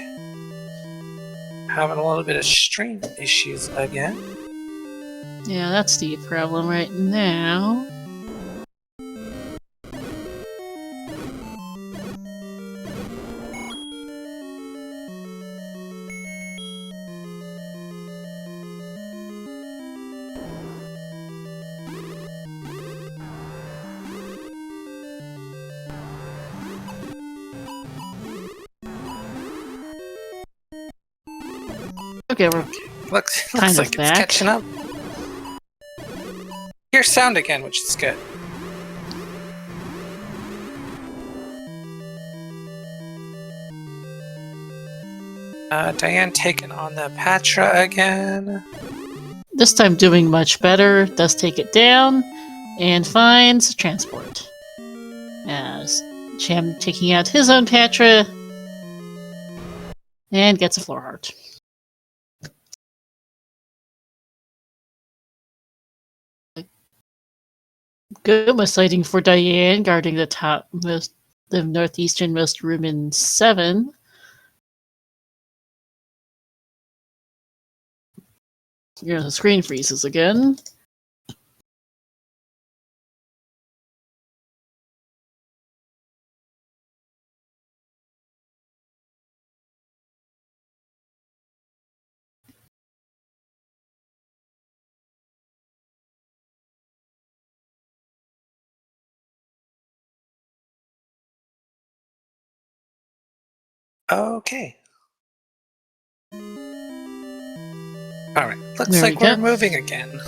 A: Having a little bit of stream issues again.
B: Yeah, that's the problem right now. Okay, we're
A: Looks
B: kind of
A: like it's
B: back.
A: catching up. Hear sound again, which is good. Diane taking on the Patra again.
B: This time doing much better. Does take it down and finds transport. As Jam taking out his own Patra and gets a floor heart. Goma sighting for Diane, guarding the the northeasternmost room in 7. Here the screen freezes again.
A: Okay. Alright, looks
B: There
A: like
B: we
A: we're
B: go.
A: moving again.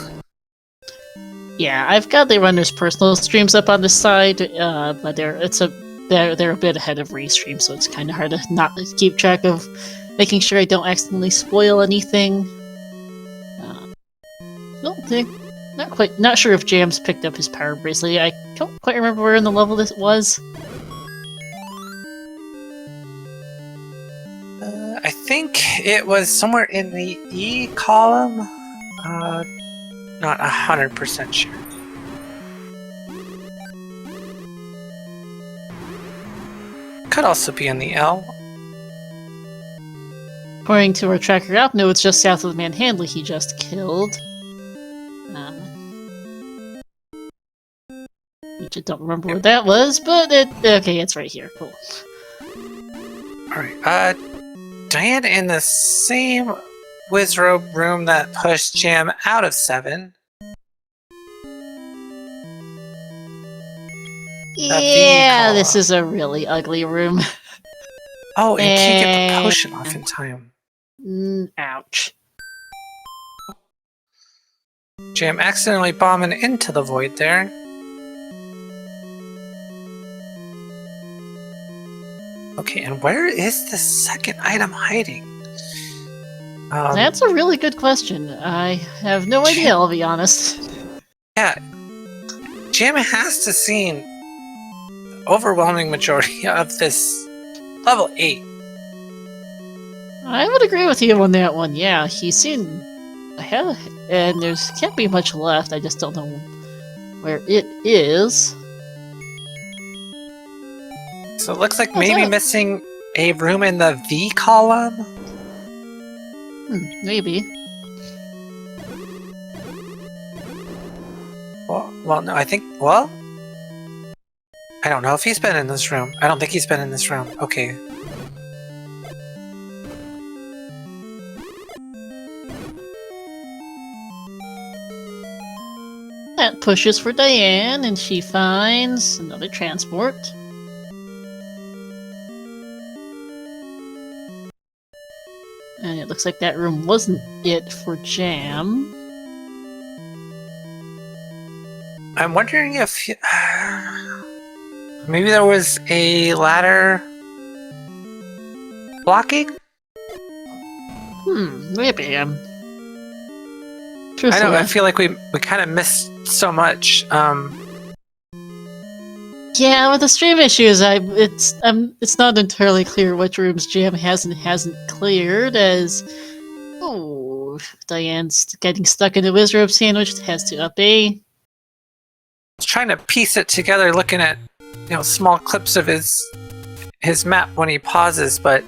B: Yeah, I've got the runner's personal streams up on the side, but they're a bit ahead of restream, so it's kind of hard to not keep track of making sure I don't accidentally spoil anything. Not sure if Jam's picked up his power bracelet. I don't quite remember where in the level this was.
A: I think it was somewhere in the E column. Not 100% sure. Could also be in the L.
B: According to our tracker app, no, it's just south of the manhandler he just killed. I just don't remember what that was, but okay, it's right here. Cool.
A: Alright, Diane in the same Wizrobe room that pushed Jam out of 7.
B: Yeah, this is a really ugly room.
A: Oh, and can't get the potion off in time.
B: Ouch.
A: Jam accidentally bombing into the void there. Okay, and where is the second item hiding?
B: That's a really good question. I have no idea, I'll be honest.
A: Yeah. Jam has to seen the overwhelming majority of this level 8.
B: I would agree with you on that one, yeah. He's seen... and there's can't be much left, I just don't know where it is.
A: So it looks like maybe missing a room in the V column?
B: Maybe.
A: Well, no, I think... Well? I don't know if he's been in this room. I don't think he's been in this room. Okay.
B: That pushes for Diane, and she finds another transport. And it looks like that room wasn't it for Jam.
A: I'm wondering if... maybe there was a ladder blocking?
B: Maybe.
A: I know, I feel like we kind of missed so much.
B: Yeah, with the stream issues, it's not entirely clear which rooms Jam hasn't cleared, as Diane's getting stuck in the Wizrobe sandwich, has to up A.
A: I was trying to piece it together, looking at small clips of his map when he pauses, but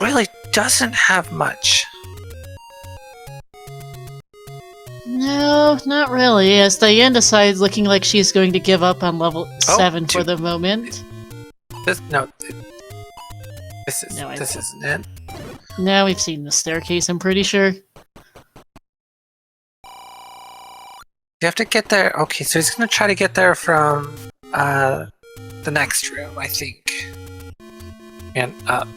A: really doesn't have much.
B: No, not really, as Diane decides looking like she's going to give up on level 7 for the moment.
A: This isn't it.
B: Now we've seen the staircase, I'm pretty sure.
A: You have to get there. Okay, so he's gonna try to get there from the next room, I think. And up.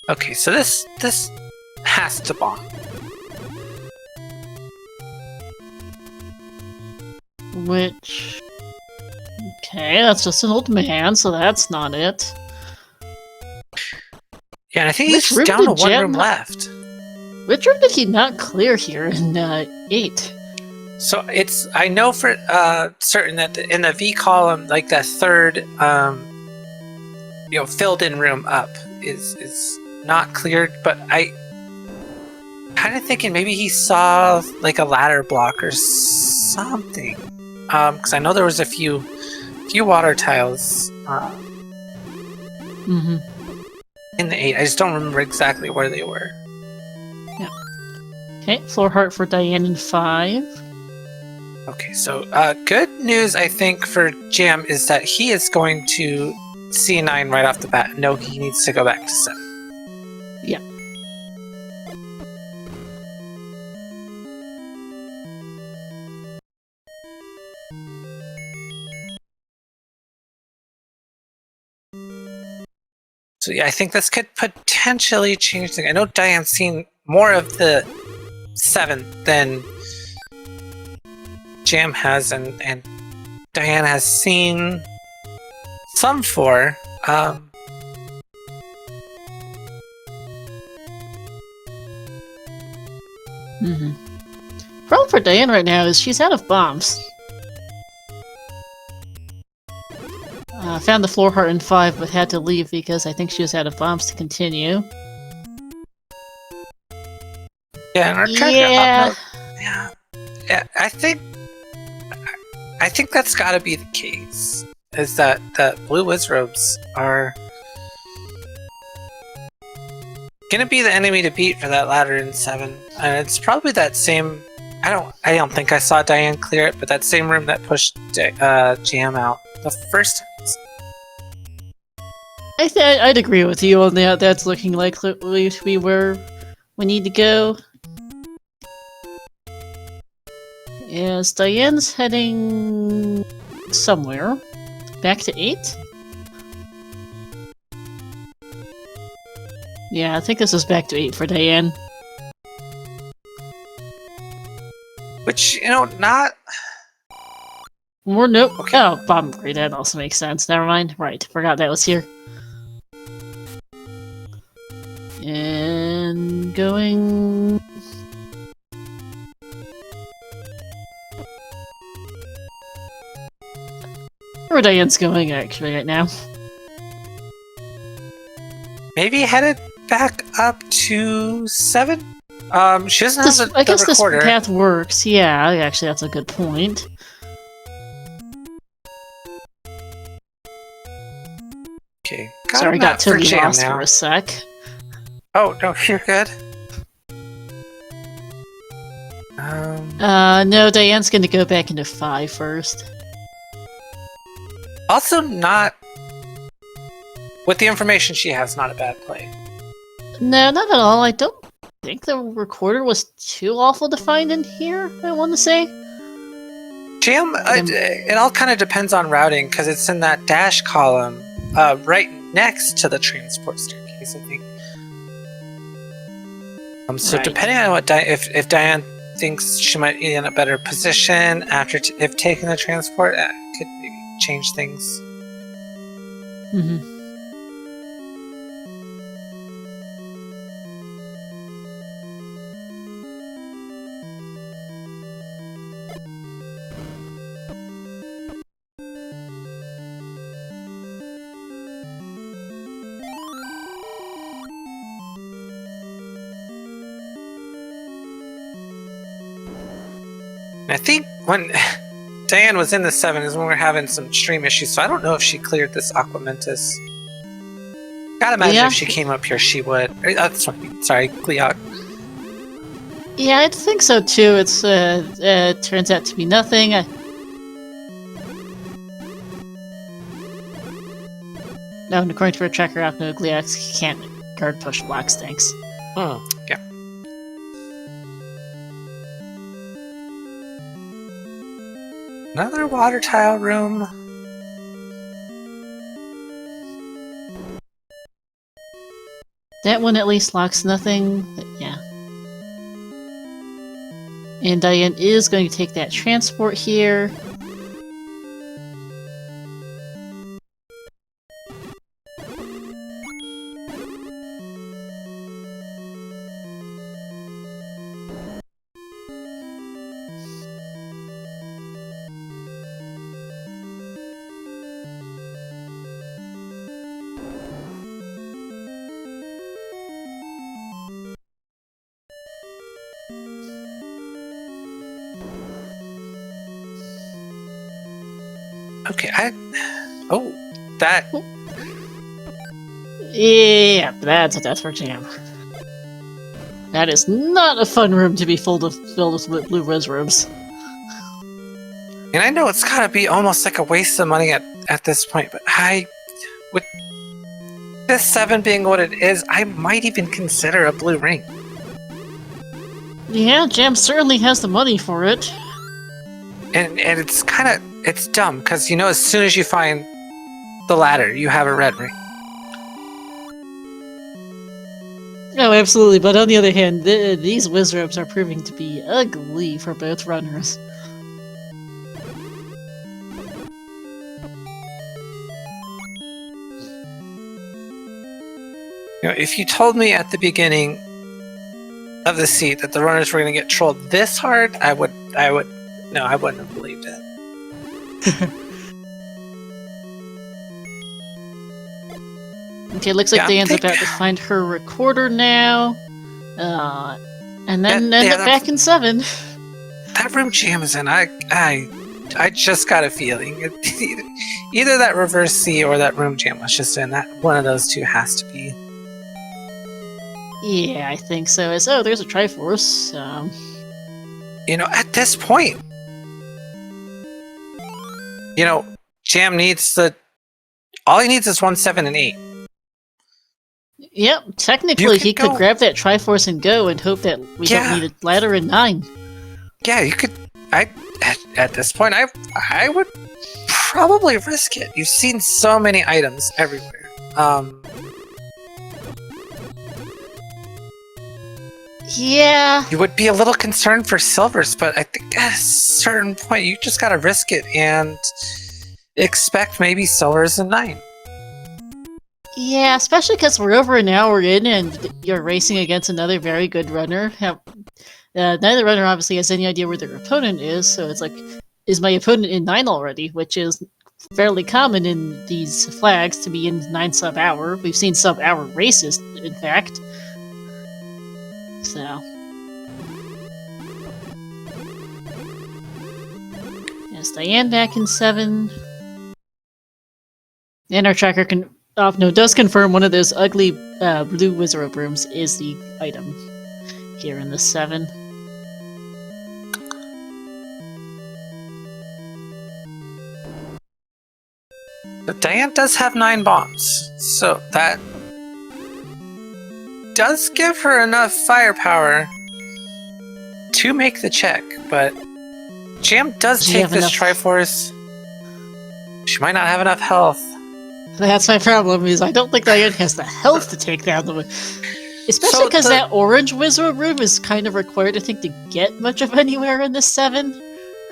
A: Okay, so this has to bomb.
B: Which... Okay, that's just an old man, so that's not it.
A: Yeah, and I think he's down to one room left.
B: Which room did he not clear here in 8?
A: So I know for certain that in the V column, like that third, filled in room up is not cleared, but I kind of thinking maybe he saw like a ladder block or something. Because I know there was a few water tiles. In the 8. I just don't remember exactly where they were.
B: Yeah. Okay, floor heart for Diane in 5.
A: Okay, so good news I think for Jam is that he is going to C9 right off the bat. No, he needs to go back to 7.
B: Yeah.
A: So yeah, I think this could potentially change things. I know Diane's seen more of the 7 than Jam has, and Diane has seen some 4.
B: Problem for Diane right now is she's out of bombs. Found the floor heart in 5, but had to leave because I think she was out of bombs to continue.
A: Yeah, and our tracker
B: yeah.
A: I think that's got to be the case. Is that blue wizrobes are gonna be the enemy to beat for that ladder in 7, and it's probably that same. I don't think I saw Diane clear it, but that same room that pushed Jam out the first time.
B: I'd agree with you on that. That's looking like we need to go. Yes, Diane's heading somewhere. Back to 8? Yeah, I think this is back to 8 for Diane.
A: Which, not...
B: More no.
A: Okay.
B: Oh, bomb upgrade, that also makes sense. Never mind. Right, forgot that was here. And going... Where Diane's going, actually, right now.
A: Maybe headed back up to 7? She doesn't have
B: I guess this
A: recorder.
B: path works. Yeah, actually, that's a good point.
A: Okay.
B: Sorry, I got totally lost for a sec.
A: Oh, no, you're good.
B: No, Diane's gonna go back into 5 first.
A: Also not... With the information she has, not a bad play.
B: No, not at all. I don't think the recorder was too awful to find in here, I want to say.
A: Jam, it all kind of depends on routing, because it's in that dash column, right next to the transport staircase, I think. So
B: Right.
A: depending on what if Diane thinks she might be in a better position after if taking the transport, could maybe change things.
B: Mm-hmm.
A: I think when Diane was in the 7 is when we were having some stream issues, so I don't know if she cleared this Aquamentus. Gotta imagine if she came up here, she would. Sorry, Gleok.
B: Yeah, I think so too. It's turns out to be nothing. No, and according to our tracker out, no Gleox can't guard push blocks. Thanks.
A: Yeah. Another water tile room.
B: That one at least locks nothing, but yeah. And Diane is going to take that transport here.
A: Okay, that.
B: Yeah, that's a death for Jam. That is not a fun room to be filled with blue rose robes.
A: And I know it's gotta be almost like a waste of money at this point, but with this 7 being what it is, I might even consider a blue ring.
B: Yeah, Jam certainly has the money for it.
A: And it's dumb, because as soon as you find the ladder, you have a red ring.
B: Oh, absolutely, but on the other hand, these wizrobes are proving to be ugly for both runners.
A: If you told me at the beginning of the seat that the runners were going to get trolled this hard, I wouldn't have believed it.
B: Okay, looks like Diane's about to find her recorder now. And then end up back in 7.
A: That that room Jam is in, I just got a feeling. Either that reverse C or that room Jam was just in. That one of those two has to be.
B: Yeah, I think so. Oh, there's a Triforce.
A: You know, at this point, you know, Jam needs all he needs is 1, 7, and 8.
B: Yep, technically he could grab that Triforce and go and hope that we don't need a ladder in 9.
A: Yeah, you could. At this point, I would probably risk it. You've seen so many items everywhere.
B: Yeah.
A: You would be a little concerned for silvers, but I think at a certain point you just gotta risk it and expect maybe silvers in 9.
B: Yeah, especially because we're over an hour in and you're racing against another very good runner. Neither runner obviously has any idea where their opponent is, so it's like, is my opponent in 9 already? Which is fairly common in these flags to be in 9 sub-hour. We've seen sub-hour races, in fact. So. Yes, Diane back in 7. And our tracker does confirm one of those ugly blue wizard rooms is the item here in the 7.
A: But Diane does have 9 bombs, so that does give her enough firepower to make the check, but Jam does take this Triforce. She might not have enough health.
B: That's my problem, is I don't think Diane has the health to take down the... Especially because that orange wizard room is kind of required, I think, to get much of anywhere in the 7.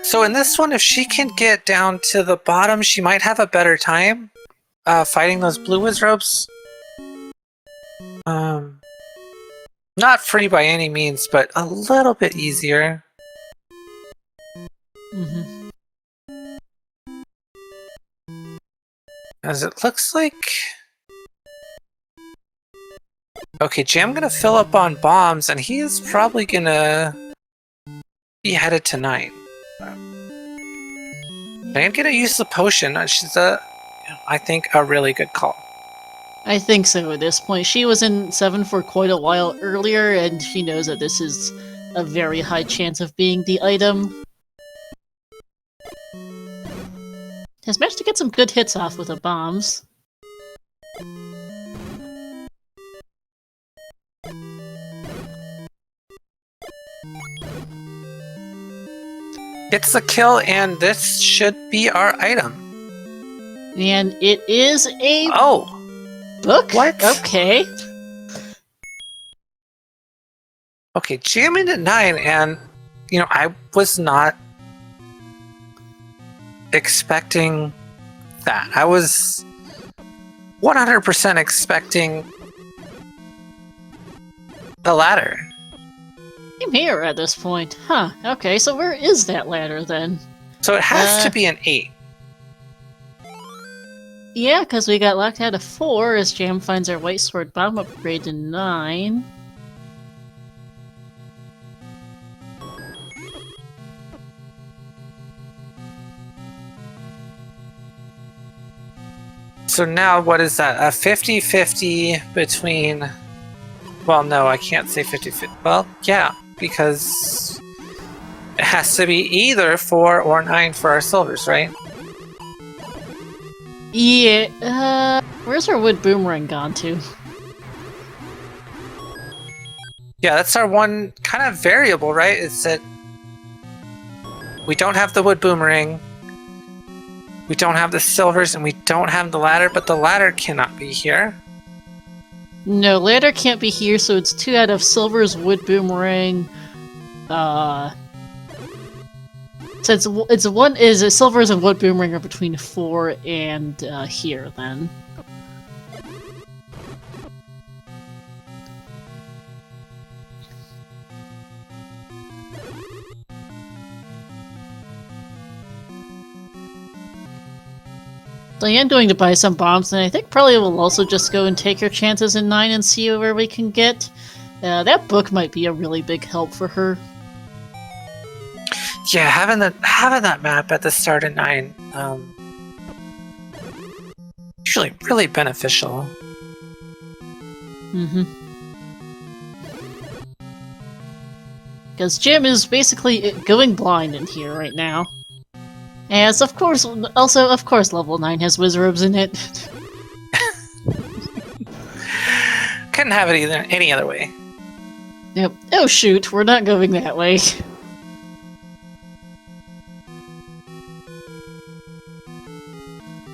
A: So in this one, if she can get down to the bottom, she might have a better time fighting those blue wizards. Not free by any means, but a little bit easier.
B: Mm-hmm.
A: As it looks like... Okay, Jam gonna fill up on bombs, and he is probably gonna be headed to 9. I'm gonna use the potion. She's I think, a really good call.
B: I think so at this point. She was in 7 for quite a while earlier, and she knows that this is a very high chance of being the item. Has managed to get some good hits off with the bombs.
A: It's the kill, and this should be our item.
B: And it is a book?
A: What?
B: Okay.
A: Okay, Jam into 9, and, you know, I was not expecting that. I was 100% expecting the ladder.
B: I'm here at this point. Huh, okay, so where is that ladder then?
A: So it has to be an 8.
B: Yeah, because we got locked out of 4 as Jam finds our White Sword Bomb upgrade to 9.
A: So now, what is that? A 50-50 between... Well, no, I can't say 50-50. Well, yeah, because it has to be either 4 or 9 for our silvers, right?
B: Yeah, where's our wood boomerang gone to?
A: Yeah, that's our one kind of variable, right? Is that we don't have the wood boomerang, we don't have the silvers, and we don't have the ladder, but the ladder cannot be here.
B: No, ladder can't be here, so it's 2 out of silvers, wood boomerang. So it's silvers and wood boomerang are between 4 and here then. Diane going to buy some bombs, and I think probably we'll also just go and take her chances in 9 and see where we can get. That book might be a really big help for her.
A: Yeah, having that map at the start of 9, usually really beneficial.
B: Mm-hmm. Because Jam is basically going blind in here right now. As of course, level 9 has wizards in it.
A: Couldn't have it any other way.
B: Yep. Oh shoot, we're not going that way.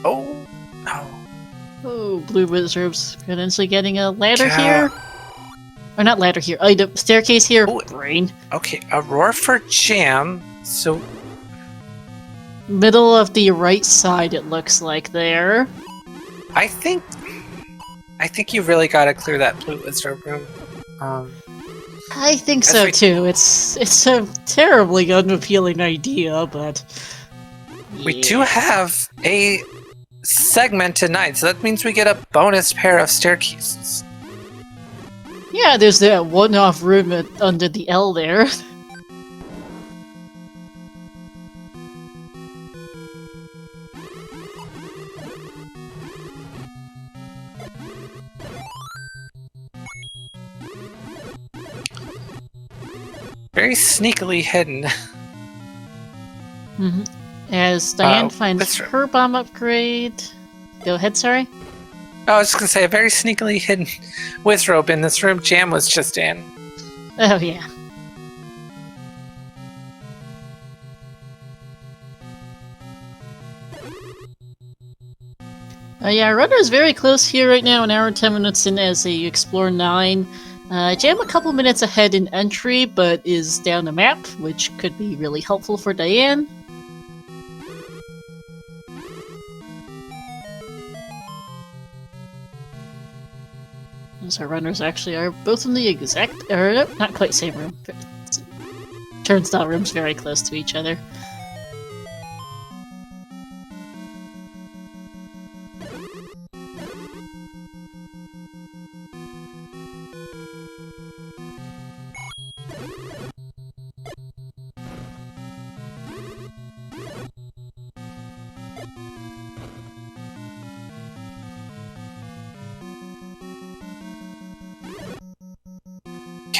A: Oh, no.
B: Oh, blue wizards potentially getting a ladder here. Or not ladder here. Item staircase here.
A: Ooh.
B: Brain.
A: Okay, a roar for Jam. So
B: Middle of the right side, it looks like there.
A: I think you really got to clear that blue wizard room.
B: I think so too. It's a terribly unappealing idea, but
A: we do have a segmented night, so that means we get a bonus pair of staircases.
B: Yeah, there's that one-off room under the L there.
A: Very sneakily hidden.
B: Mm-hmm. As Diane finds her bomb upgrade. Go ahead, sorry.
A: I was just gonna say, a very sneakily hidden wizrobe in this room Jam was just in.
B: Oh, yeah. Yeah, Runner is very close here right now, an hour and 10 minutes in as they explore 9. Jam a couple minutes ahead in entry, but is down the map, which could be really helpful for Diane. Our runners actually are both in the exact, or not quite same room. Turnstile rooms very close to each other.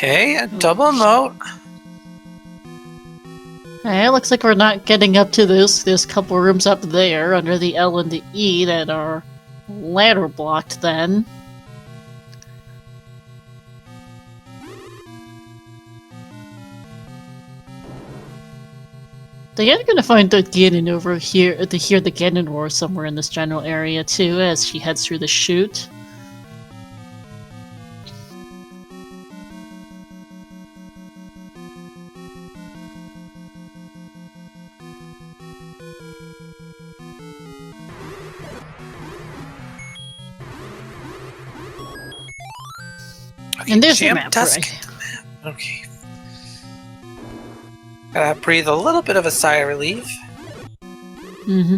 A: Okay, a double moat.
B: It looks like we're not getting up to this. There's a couple rooms up there under the L and the E that are ladder blocked then. They are gonna find the Gannon over here to hear the Gannon roar somewhere in this general area too as she heads through the chute.
A: Okay,
B: And there's the
A: Jam
B: map,
A: does
B: right?
A: get the map. Okay. Gotta breathe a little bit of a sigh of relief.
B: Mm-hmm.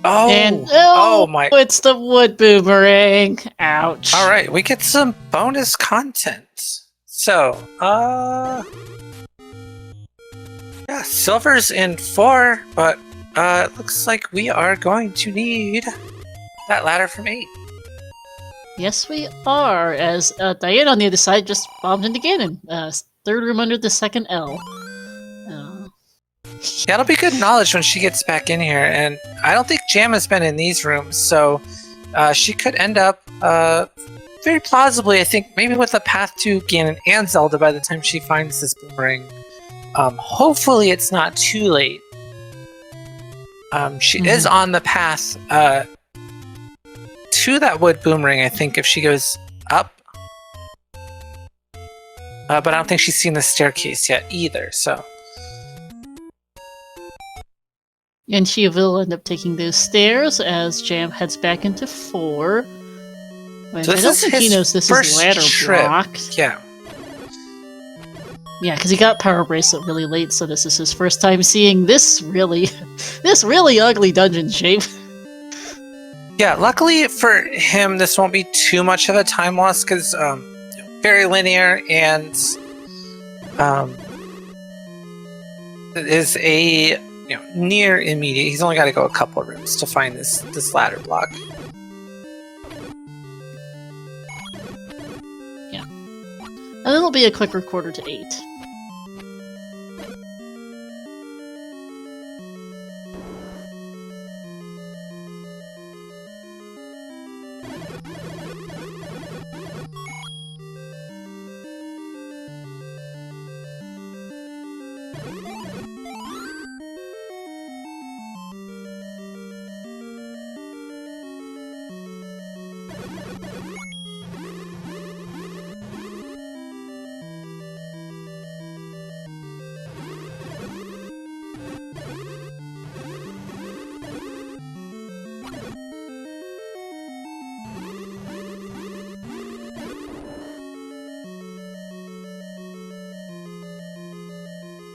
A: Oh,
B: And
A: oh my!
B: it's the wood boomerang. Ouch.
A: All right, we get some bonus content. So, yeah, silver's in 4, but it looks like we are going to need that ladder from 8.
B: Yes, we are. As Diane on the other side just bombed into Gannon. Third room under the second L.
A: Yeah, it'll be good knowledge when she gets back in here, and I don't think Jam has been in these rooms, so she could end up, very plausibly, I think, maybe with a path to Gannon and Zelda by the time she finds this boomerang. Hopefully it's not too late. She is on the path to that wood boomerang, I think, if she goes up. But I don't think she's seen the staircase yet either, so...
B: And she will end up taking those stairs as Jam heads back into 4. Wait,
A: So
B: I don't think he knows this is ladder block.
A: Yeah.
B: Yeah, because he got Power Bracelet really late, so this is his first time seeing this really ugly dungeon shape.
A: Yeah, luckily for him, this won't be too much of a time loss, because very linear, and it is a near immediate. He's only got to go a couple rooms to find this ladder block.
B: Yeah, and it'll be a quick recorder to 8.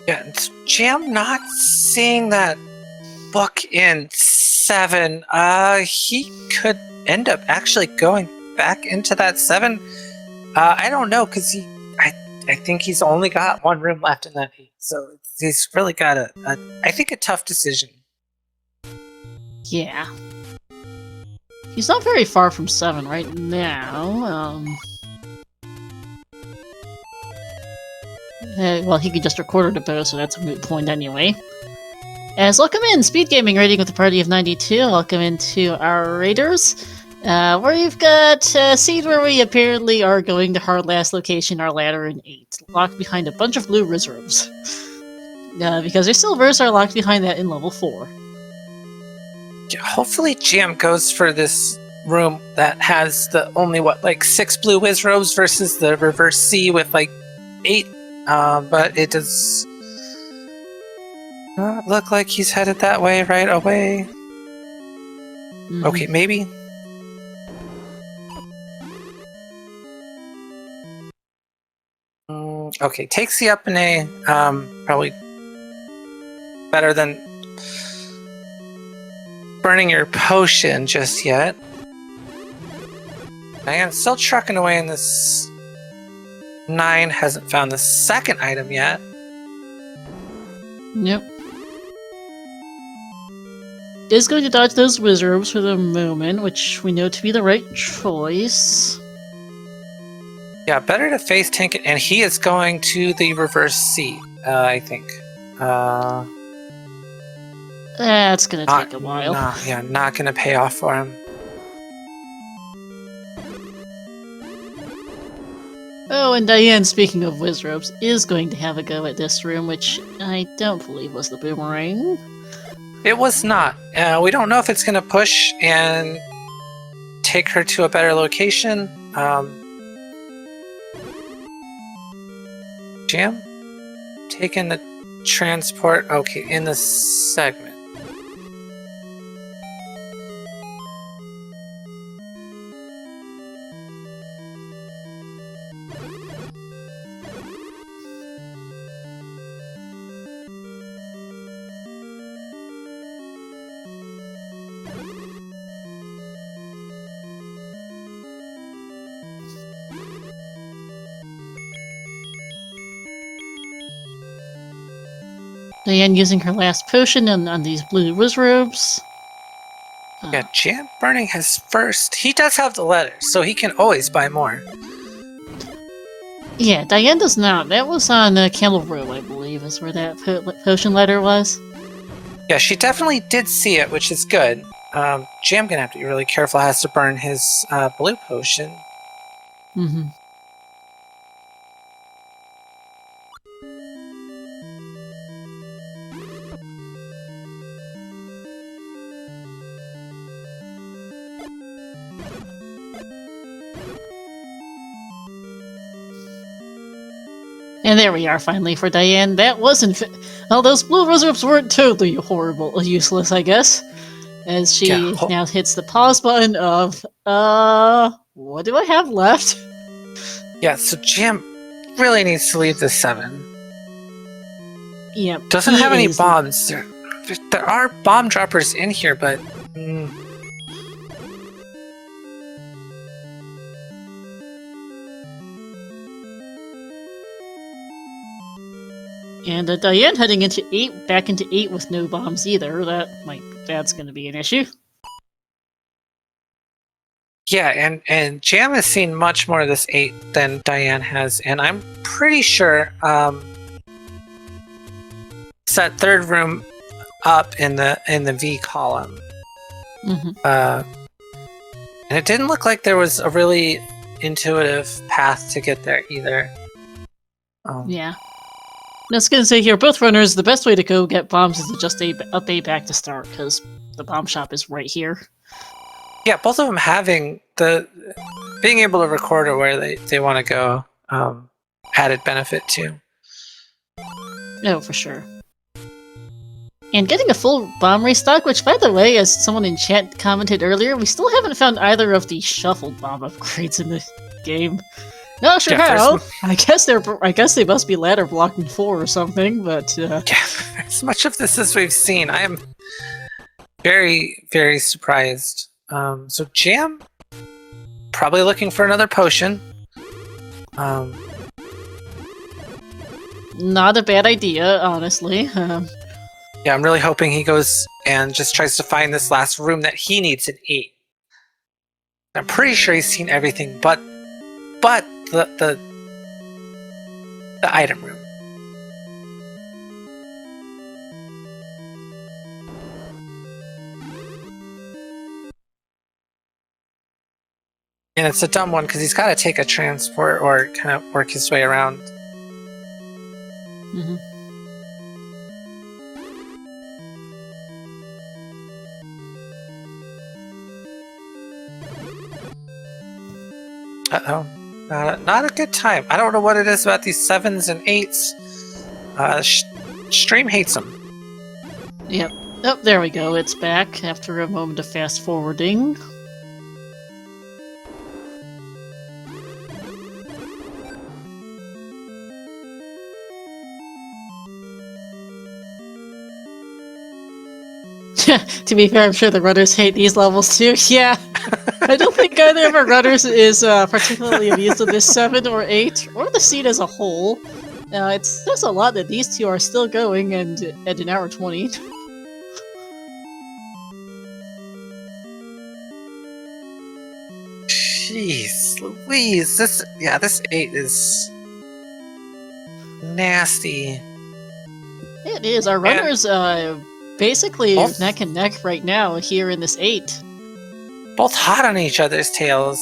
A: Yeah, it's Jam not seeing that book in 7. He could end up actually going back into that 7. I don't know, because I think he's only got one room left in that 8, so he's really got I think a tough decision.
B: Yeah. He's not very far from 7 right now. Well, he could just record it both, so that's a moot point anyway. As welcome in, SpeedGaming rating with a party of 92. Welcome into our raiders, where you've got seed where we apparently are going to hard last location, our ladder in 8, locked behind a bunch of blue reserves. Because their silvers are locked behind that in level 4.
A: Hopefully Jam goes for this room that has the only, 6 blue whiz robes versus the reverse C with 8. But it does not look like he's headed that way right away. Mm-hmm. Okay, maybe. Okay, takes the up and A. Probably better than burning your potion just yet. Diane still trucking away in this 9, hasn't found the second item yet.
B: Yep. Is going to dodge those wizards for the moment, which we know to be the right choice.
A: Yeah, better to face tank it, and he is going to the reverse C, I think.
B: That's gonna take a while.
A: Not gonna pay off for him.
B: Oh, and Diane, speaking of wizards, is going to have a go at this room, which I don't believe was the boomerang.
A: It was not. We don't know if it's going to push and take her to a better location. Jam? Taking the transport. Okay, in the segment.
B: Diane using her last potion on these blue wizrobes.
A: Yeah, Jam burning his first. He does have the letter, so he can always buy more.
B: Yeah, Diane does not. That was on Camel Row, I believe, is where that potion letter was.
A: Yeah, she definitely did see it, which is good. Jam gonna have to be really careful. Has to burn his blue potion.
B: Mm-hmm. And there we are, finally, for Diane. That wasn't... Well, those blue reserves weren't totally horrible, useless, I guess. As she now hits the pause button of, what do I have left?
A: Yeah, so Jam really needs to leave the 7.
B: Yep.
A: Doesn't have any bombs. There are bomb droppers in here, but...
B: And Diane heading into 8, back into 8 with no bombs either. That's going to be an issue.
A: Yeah, and Jam has seen much more of this 8 than Diane has, and I'm pretty sure it's that third room up in the V column. And it didn't look like there was a really intuitive path to get there either.
B: Yeah. I was going to say here, both runners, the best way to go get bombs is to just up A back to start, because the bomb shop is right here.
A: Yeah, both of them having being able to record or where they want to go, added benefit too.
B: Oh, for sure. And getting a full bomb restock, which, by the way, as someone in chat commented earlier, we still haven't found either of the shuffled bomb upgrades in the game. Not sure how. I guess they must be ladder blocking 4 or something, but
A: yeah, as much of this as we've seen, I am very, very surprised. So Jam probably looking for another potion.
B: Not a bad idea, honestly.
A: Yeah, I'm really hoping he goes and just tries to find this last room that he needs in 8. I'm pretty sure he's seen everything but the item room. And it's a dumb one because he's got to take a transport or kind of work his way around. Uh-oh. Not a good time. I don't know what it is about these 7s and 8s. Stream hates them.
B: Yep. Oh, there we go. It's back after a moment of fast forwarding. To be fair, I'm sure the runners hate these levels too. Yeah. I don't think either of our runners is particularly amused with this 7 or 8, or the scene as a whole. It says a lot that these two are still going and at an hour 20.
A: Jeez Louise, this 8 is nasty.
B: It is. Our runners basically neck and neck right now here in this 8.
A: Both hot on each other's tails.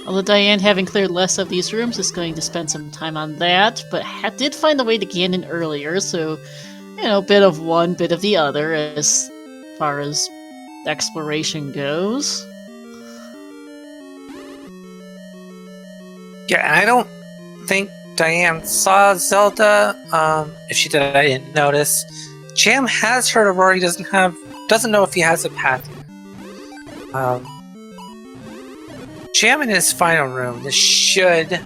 B: Although Diane, having cleared less of these rooms, is going to spend some time on that, but did find the way to Gannon earlier, so, bit of one, bit of the other as far as exploration goes.
A: Yeah, and I don't think Diane saw Zelda. If she did, I didn't notice. Jam has heard of Rory, doesn't know if he has a path yet. Jam in his final room. This should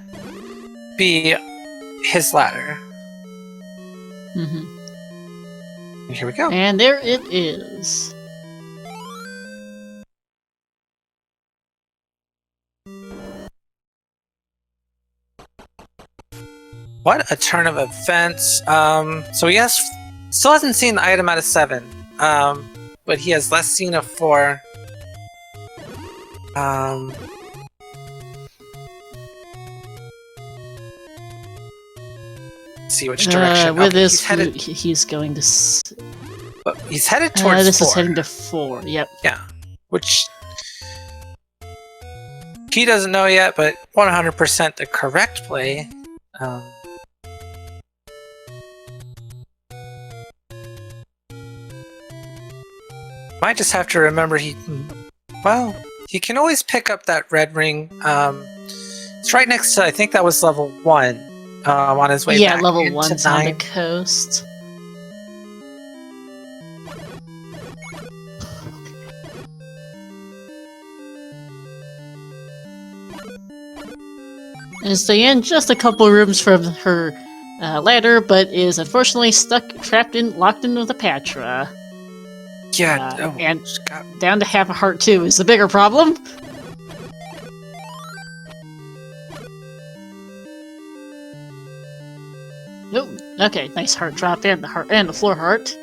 A: be his ladder. And here we go.
B: And there it is.
A: What a turn of events. So he still hasn't seen the item out of 7. But he has less seen of 4. See which direction.
B: With this, he's going to.
A: He's headed towards 4.
B: This is heading to 4. Yep.
A: Yeah, which he doesn't know yet, but 100% the correct play. Might just have to remember well, he can always pick up that red ring. It's right next to, I think that was level 1 on his way back
B: level
A: into
B: 1's on the
A: 9.
B: coast. Is Diane just a couple rooms from her ladder, but is unfortunately locked into the Patra.
A: Yeah,
B: and down to half a heart too is the bigger problem. Nope. Okay, nice heart drop and the floor heart.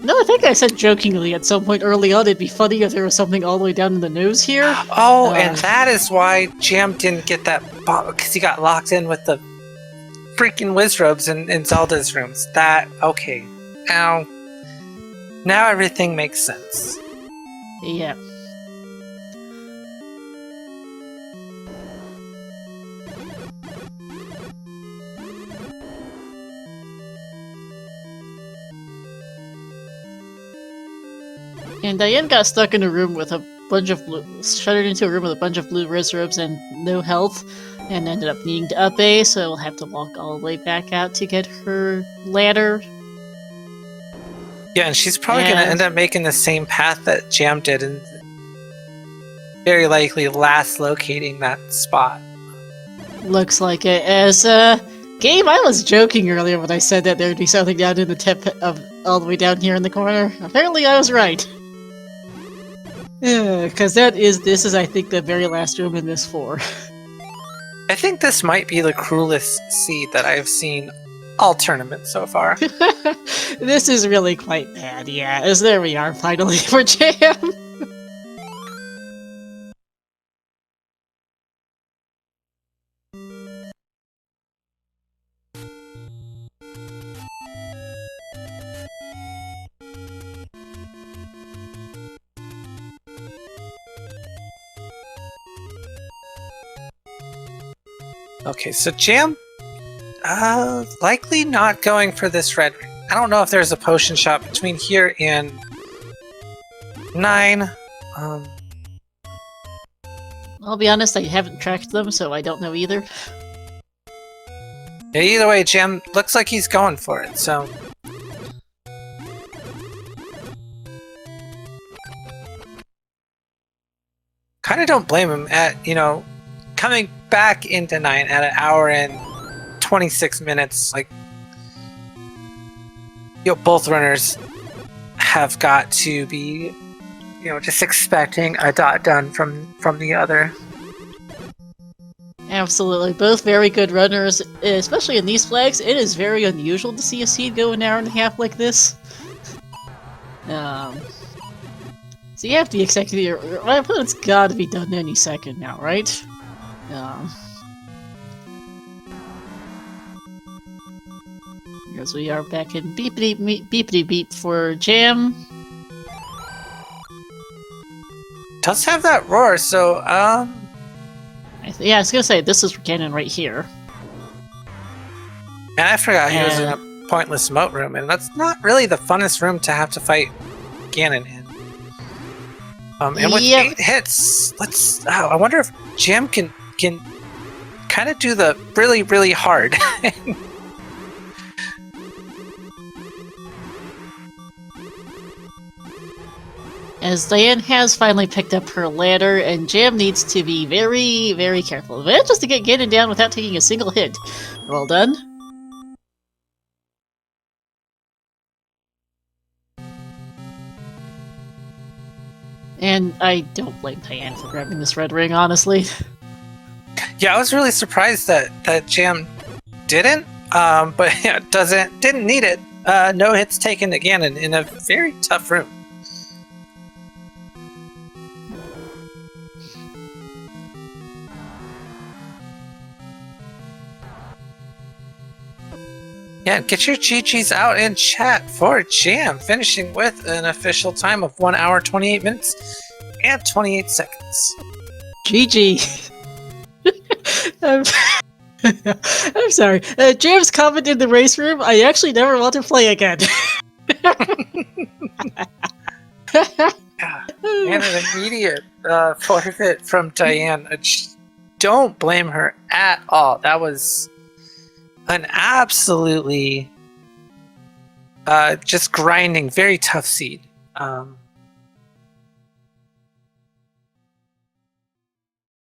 B: No, I think I said jokingly at some point early on it'd be funny if there was something all the way down in the nose here.
A: Oh, and that is why Jam didn't get that bomb, because he got locked in with the freaking Wizrobes in Zelda's rooms. Okay. Now everything makes sense.
B: Yeah. And Diane got stuck in a room with a bunch of shuttered into a room with a bunch of blue Wizrobes and no health, and ended up needing to up A, so we'll have to walk all the way back out to get her ladder.
A: Yeah, and she's probably going to end up making the same path that Jam did, and very likely last locating that spot.
B: Looks like it. As Gabe, I was joking earlier when I said that there would be something down in the tip of all the way down here in the corner. Apparently I was right. Because this is I think the very last room in this floor.
A: I think this might be the cruelest seed that I've seen all tournament so far.
B: This is really quite bad, yeah. As there we are finally for Jam.
A: Okay, so Jam, likely not going for this red ring. I don't know if there's a potion shop between here and 9.
B: I'll be honest, I haven't tracked them, so I don't know either.
A: Yeah, either way, Jam looks like he's going for it, so... Kinda don't blame him at, coming back into 9 at an hour and 26 minutes. Like, both runners have got to be, just expecting a dot done from the other.
B: Absolutely, both very good runners, especially in these flags. It is very unusual to see a seed go an hour and a half like this. So you have to be expecting my opponent's got to be done any second now, right? Because we are back in beepity beep for Jam.
A: Does have that roar, so
B: Yeah, I was gonna say this is Gannon right here.
A: And I forgot he was in a pointless moat room, and that's not really the funnest room to have to fight Gannon in. And with 8 hits, I wonder if Jam can kind of do the really, really hard.
B: As Diane has finally picked up her ladder, and Jam needs to be very, very careful. But just to get Gannon down without taking a single hit. Well done. And I don't blame Diane for grabbing this red ring, honestly.
A: Yeah, I was really surprised that Jam didn't, but didn't need it. No hits taken to Gannon in a very tough room. Yeah, get your GGs out in chat for Jam, finishing with an official time of 1 hour, 28 minutes, and 28 seconds.
B: GG. I'm sorry. Jam's comment in the race room, I actually never want to play again.
A: And an immediate forfeit from Diane. Don't blame her at all. That was an absolutely just grinding, very tough seed.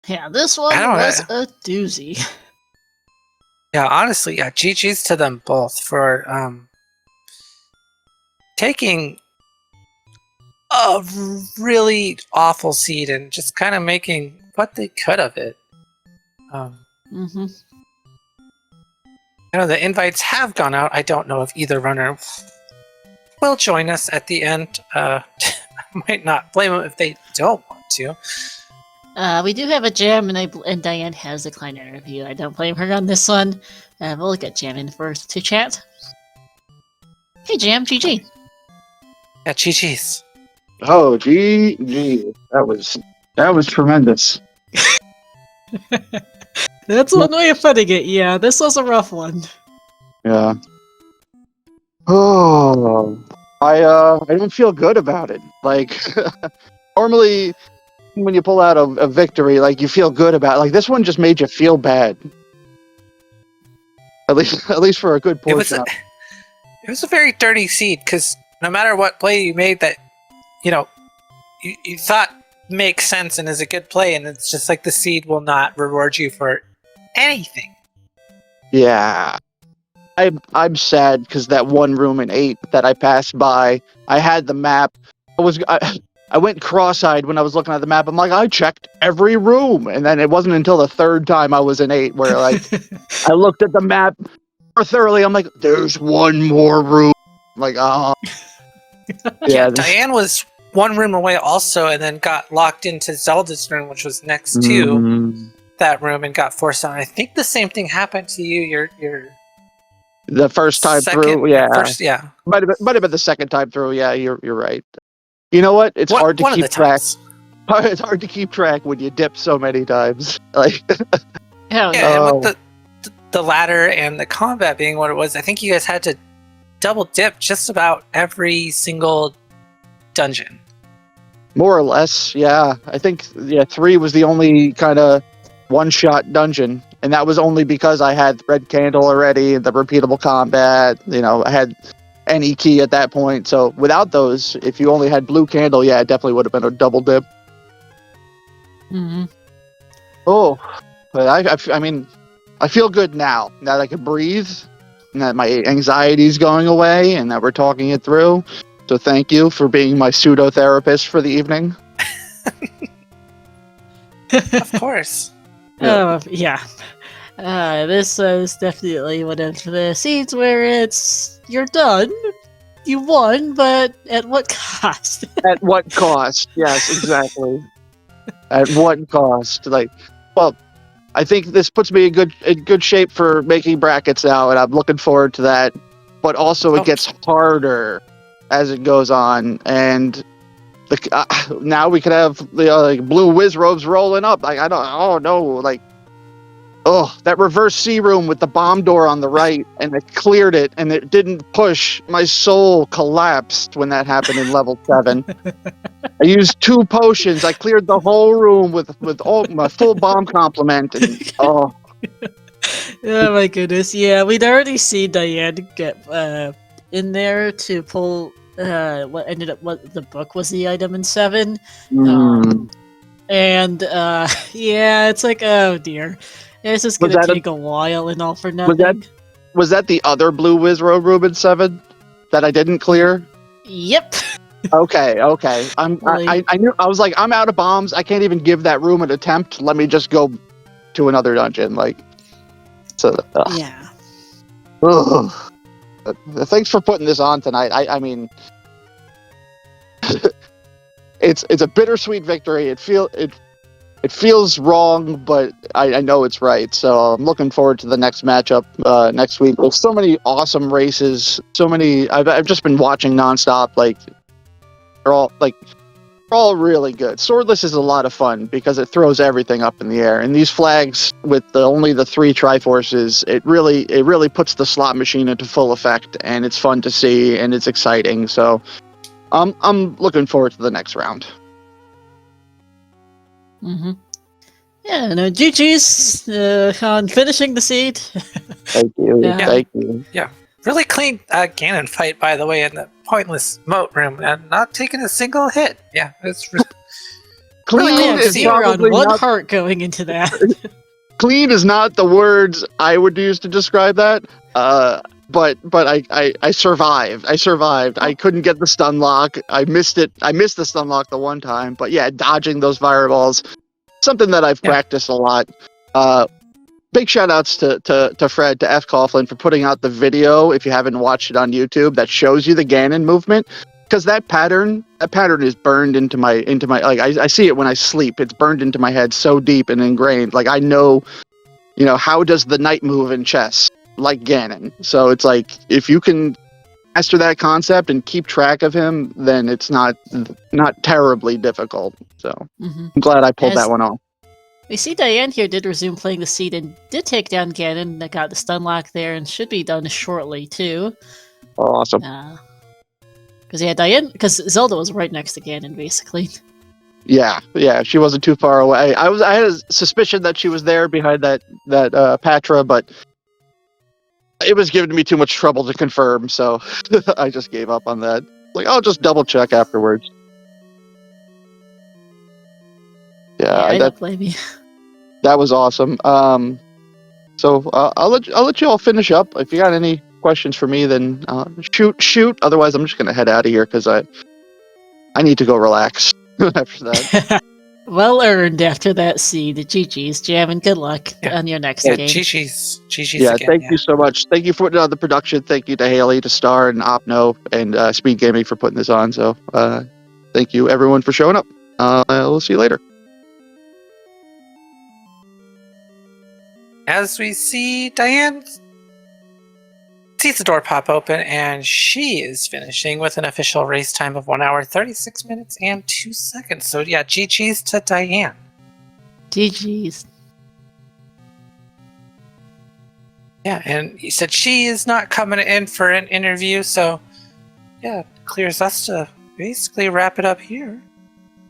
B: Yeah, this one was a doozy.
A: Yeah, honestly, yeah, GG's to them both for taking a really awful seed and just kind of making what they could of it.
B: Mm-hmm.
A: I know the invites have gone out. I don't know if either runner will join us at the end. I might not blame them if they don't want to.
B: We do have a Jam, and Diane has a client interview. I don't blame her on this one. We'll get Jam in first to chat. Hey Jam, GG.
A: Yeah, GG's.
C: Oh, GG. That was tremendous.
B: That's one way of putting it, yeah. This was a rough one.
C: Yeah. Oh, I don't feel good about it. Like, normally, when you pull out a victory, like, you feel good about it. Like, this one just made you feel bad. At least for a good portion.
A: It was a very dirty seed, because no matter what play you made that, you thought makes sense and is a good play, and it's just like the seed will not reward you for anything.
C: Yeah. I'm sad because that one room in 8 that I passed by, I had the map. I went cross-eyed when I was looking at the map. I'm like, I checked every room, and then it wasn't until the third time I was in 8 where like I looked at the map more thoroughly. I'm like, there's one more room. I'm like, oh.
A: Yeah, Diane was one room away also, and then got locked into Zelda's room, which was next to that room, and got forced out. I think the same thing happened to you.
C: The first time through, yeah.
A: Yeah.
C: Might have been the second time through. Yeah, you're right. You know what? It's hard to keep track. It's hard to keep track when you dip so many times. Like,
A: and with the ladder and the combat being what it was, I think you guys had to double dip just about every single dungeon.
C: More or less, yeah. I think 3 was the only kind of one-shot dungeon, and that was only because I had Red Candle already, the repeatable combat. I had any key at that point. So without those, if you only had Blue Candle, yeah, it definitely would have been a double dip.
B: Mm-hmm.
C: Oh, but I mean, I feel good now that I can breathe, and that my anxiety's going away, and that we're talking it through. So thank you for being my pseudo-therapist for the evening.
A: Of course.
B: Yeah. This is definitely one of the scenes where you're done, you won, but at what cost?
C: At what cost? Yes, exactly. At what cost? I think this puts me in good shape for making brackets now, and I'm looking forward to that. But also, it gets harder as it goes on, and now we could have blue whiz robes rolling up. Like, that reverse C room with the bomb door on the right, and it cleared it, and it didn't push. My soul collapsed when that happened in level 7. I used 2 potions. I cleared the whole room with all my full bomb complement, and oh
B: my goodness. Yeah, we'd already seen Diane get in there to pull what the book was the item in 7. It's like, oh dear. It's just gonna take a while and all for nothing.
C: Was that the other blue whiz room in 7 that I didn't clear?
B: Yep.
C: Okay. I knew. I was like, I'm out of bombs. I can't even give that room an attempt. Let me just go to another dungeon.
B: Yeah.
C: Ugh. Thanks for putting this on tonight. I mean, it's a bittersweet victory. It feels wrong, but I know it's right. So I'm looking forward to the next matchup next week. There's so many awesome races. So many. I've just been watching nonstop. Like they're all really good. Swordless is a lot of fun because it throws everything up in the air. And these flags with only the 3 Triforces, it really puts the slot machine into full effect, and it's fun to see and it's exciting. So I'm looking forward to the next round.
B: Mm-hmm. Yeah, no, GG's on finishing the seed.
C: Thank you.
B: Yeah.
C: Thank you.
A: Yeah. Really clean Gannon fight, by the way, in the pointless moat room, and not taking a single hit. Yeah, it's
C: Clean
B: Oh, yeah,
C: is
B: because you were on
C: probably
B: one
C: not,
B: heart going into that.
C: clean is not the words I would use to describe that. But I survived. I survived. I couldn't get the stun lock. I missed it. I missed the stun lock the one time. But yeah, dodging those fireballs, something that I've practiced a lot. Big shout outs to Fred, to F. Coughlin for putting out the video, if you haven't watched it on YouTube, that shows you the Gannon movement. Because that pattern is burned into my like I see it when I sleep. It's burned into my head so deep and ingrained. Like I know, how does the knight move in chess? Like Gannon. So it's like if you can master that concept and keep track of him, then it's not terribly difficult. So I'm glad I pulled that one off.
B: We see Diane here did resume playing the seed and did take down Gannon. That got the stun lock there and should be done shortly too.
C: Awesome.
B: Because Zelda was right next to Gannon, basically.
C: Yeah, she wasn't too far away. I had a suspicion that she was there behind that Patra, but it was giving me too much trouble to confirm, so I just gave up on that. Like, I'll just double check afterwards. Yeah,
B: I don't blame you.
C: That was awesome. So I'll let you all finish up. If you got any questions for me, then shoot. Otherwise, I'm just gonna head out of here because I need to go relax after that.
B: Well earned after that seed. GG's, Jam, and good luck on your next game.
A: GG's
C: Yeah,
A: again.
C: Thank you so much. Thank you for the production. Thank you to Haley, to Star, and Opno, and SpeedGaming for putting this on. So thank you everyone for showing up. We'll see you later.
A: As we see Diane sees the door pop open, and she is finishing with an official race time of 1 hour, 36 minutes, and 2 seconds. So yeah, GG's to Diane.
B: GG's.
A: Yeah, and he said she is not coming in for an interview, so yeah, clears us to basically wrap it up here.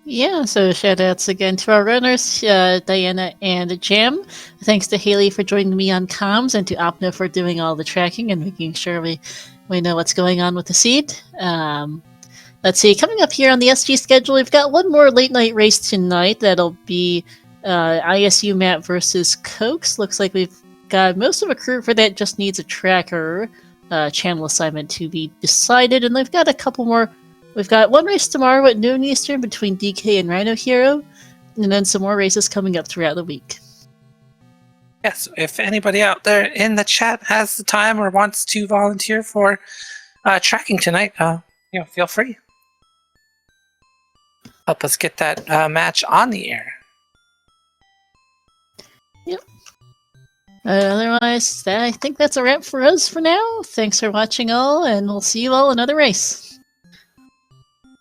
B: Yeah, so shout-outs again to our runners, Diana and Jam. Thanks to Haley for joining me on comms, and to Opno for doing all the tracking and making sure we know what's going on with the seed. Let's see, coming up here on the SG schedule, we've got one more late-night race tonight. That'll be ISU Map versus Cokes. Looks like we've got most of a crew for that, just needs a tracker channel assignment to be decided, and they've got a couple more. We've got one race tomorrow at noon Eastern between DK and Rhino Hero, and then some more races coming up throughout the week.
A: Yes, if anybody out there in the chat has the time or wants to volunteer for tracking tonight, feel free. Help us get that match on the air.
B: Yep. Otherwise, I think that's a wrap for us for now. Thanks for watching all, and we'll see you all in another race.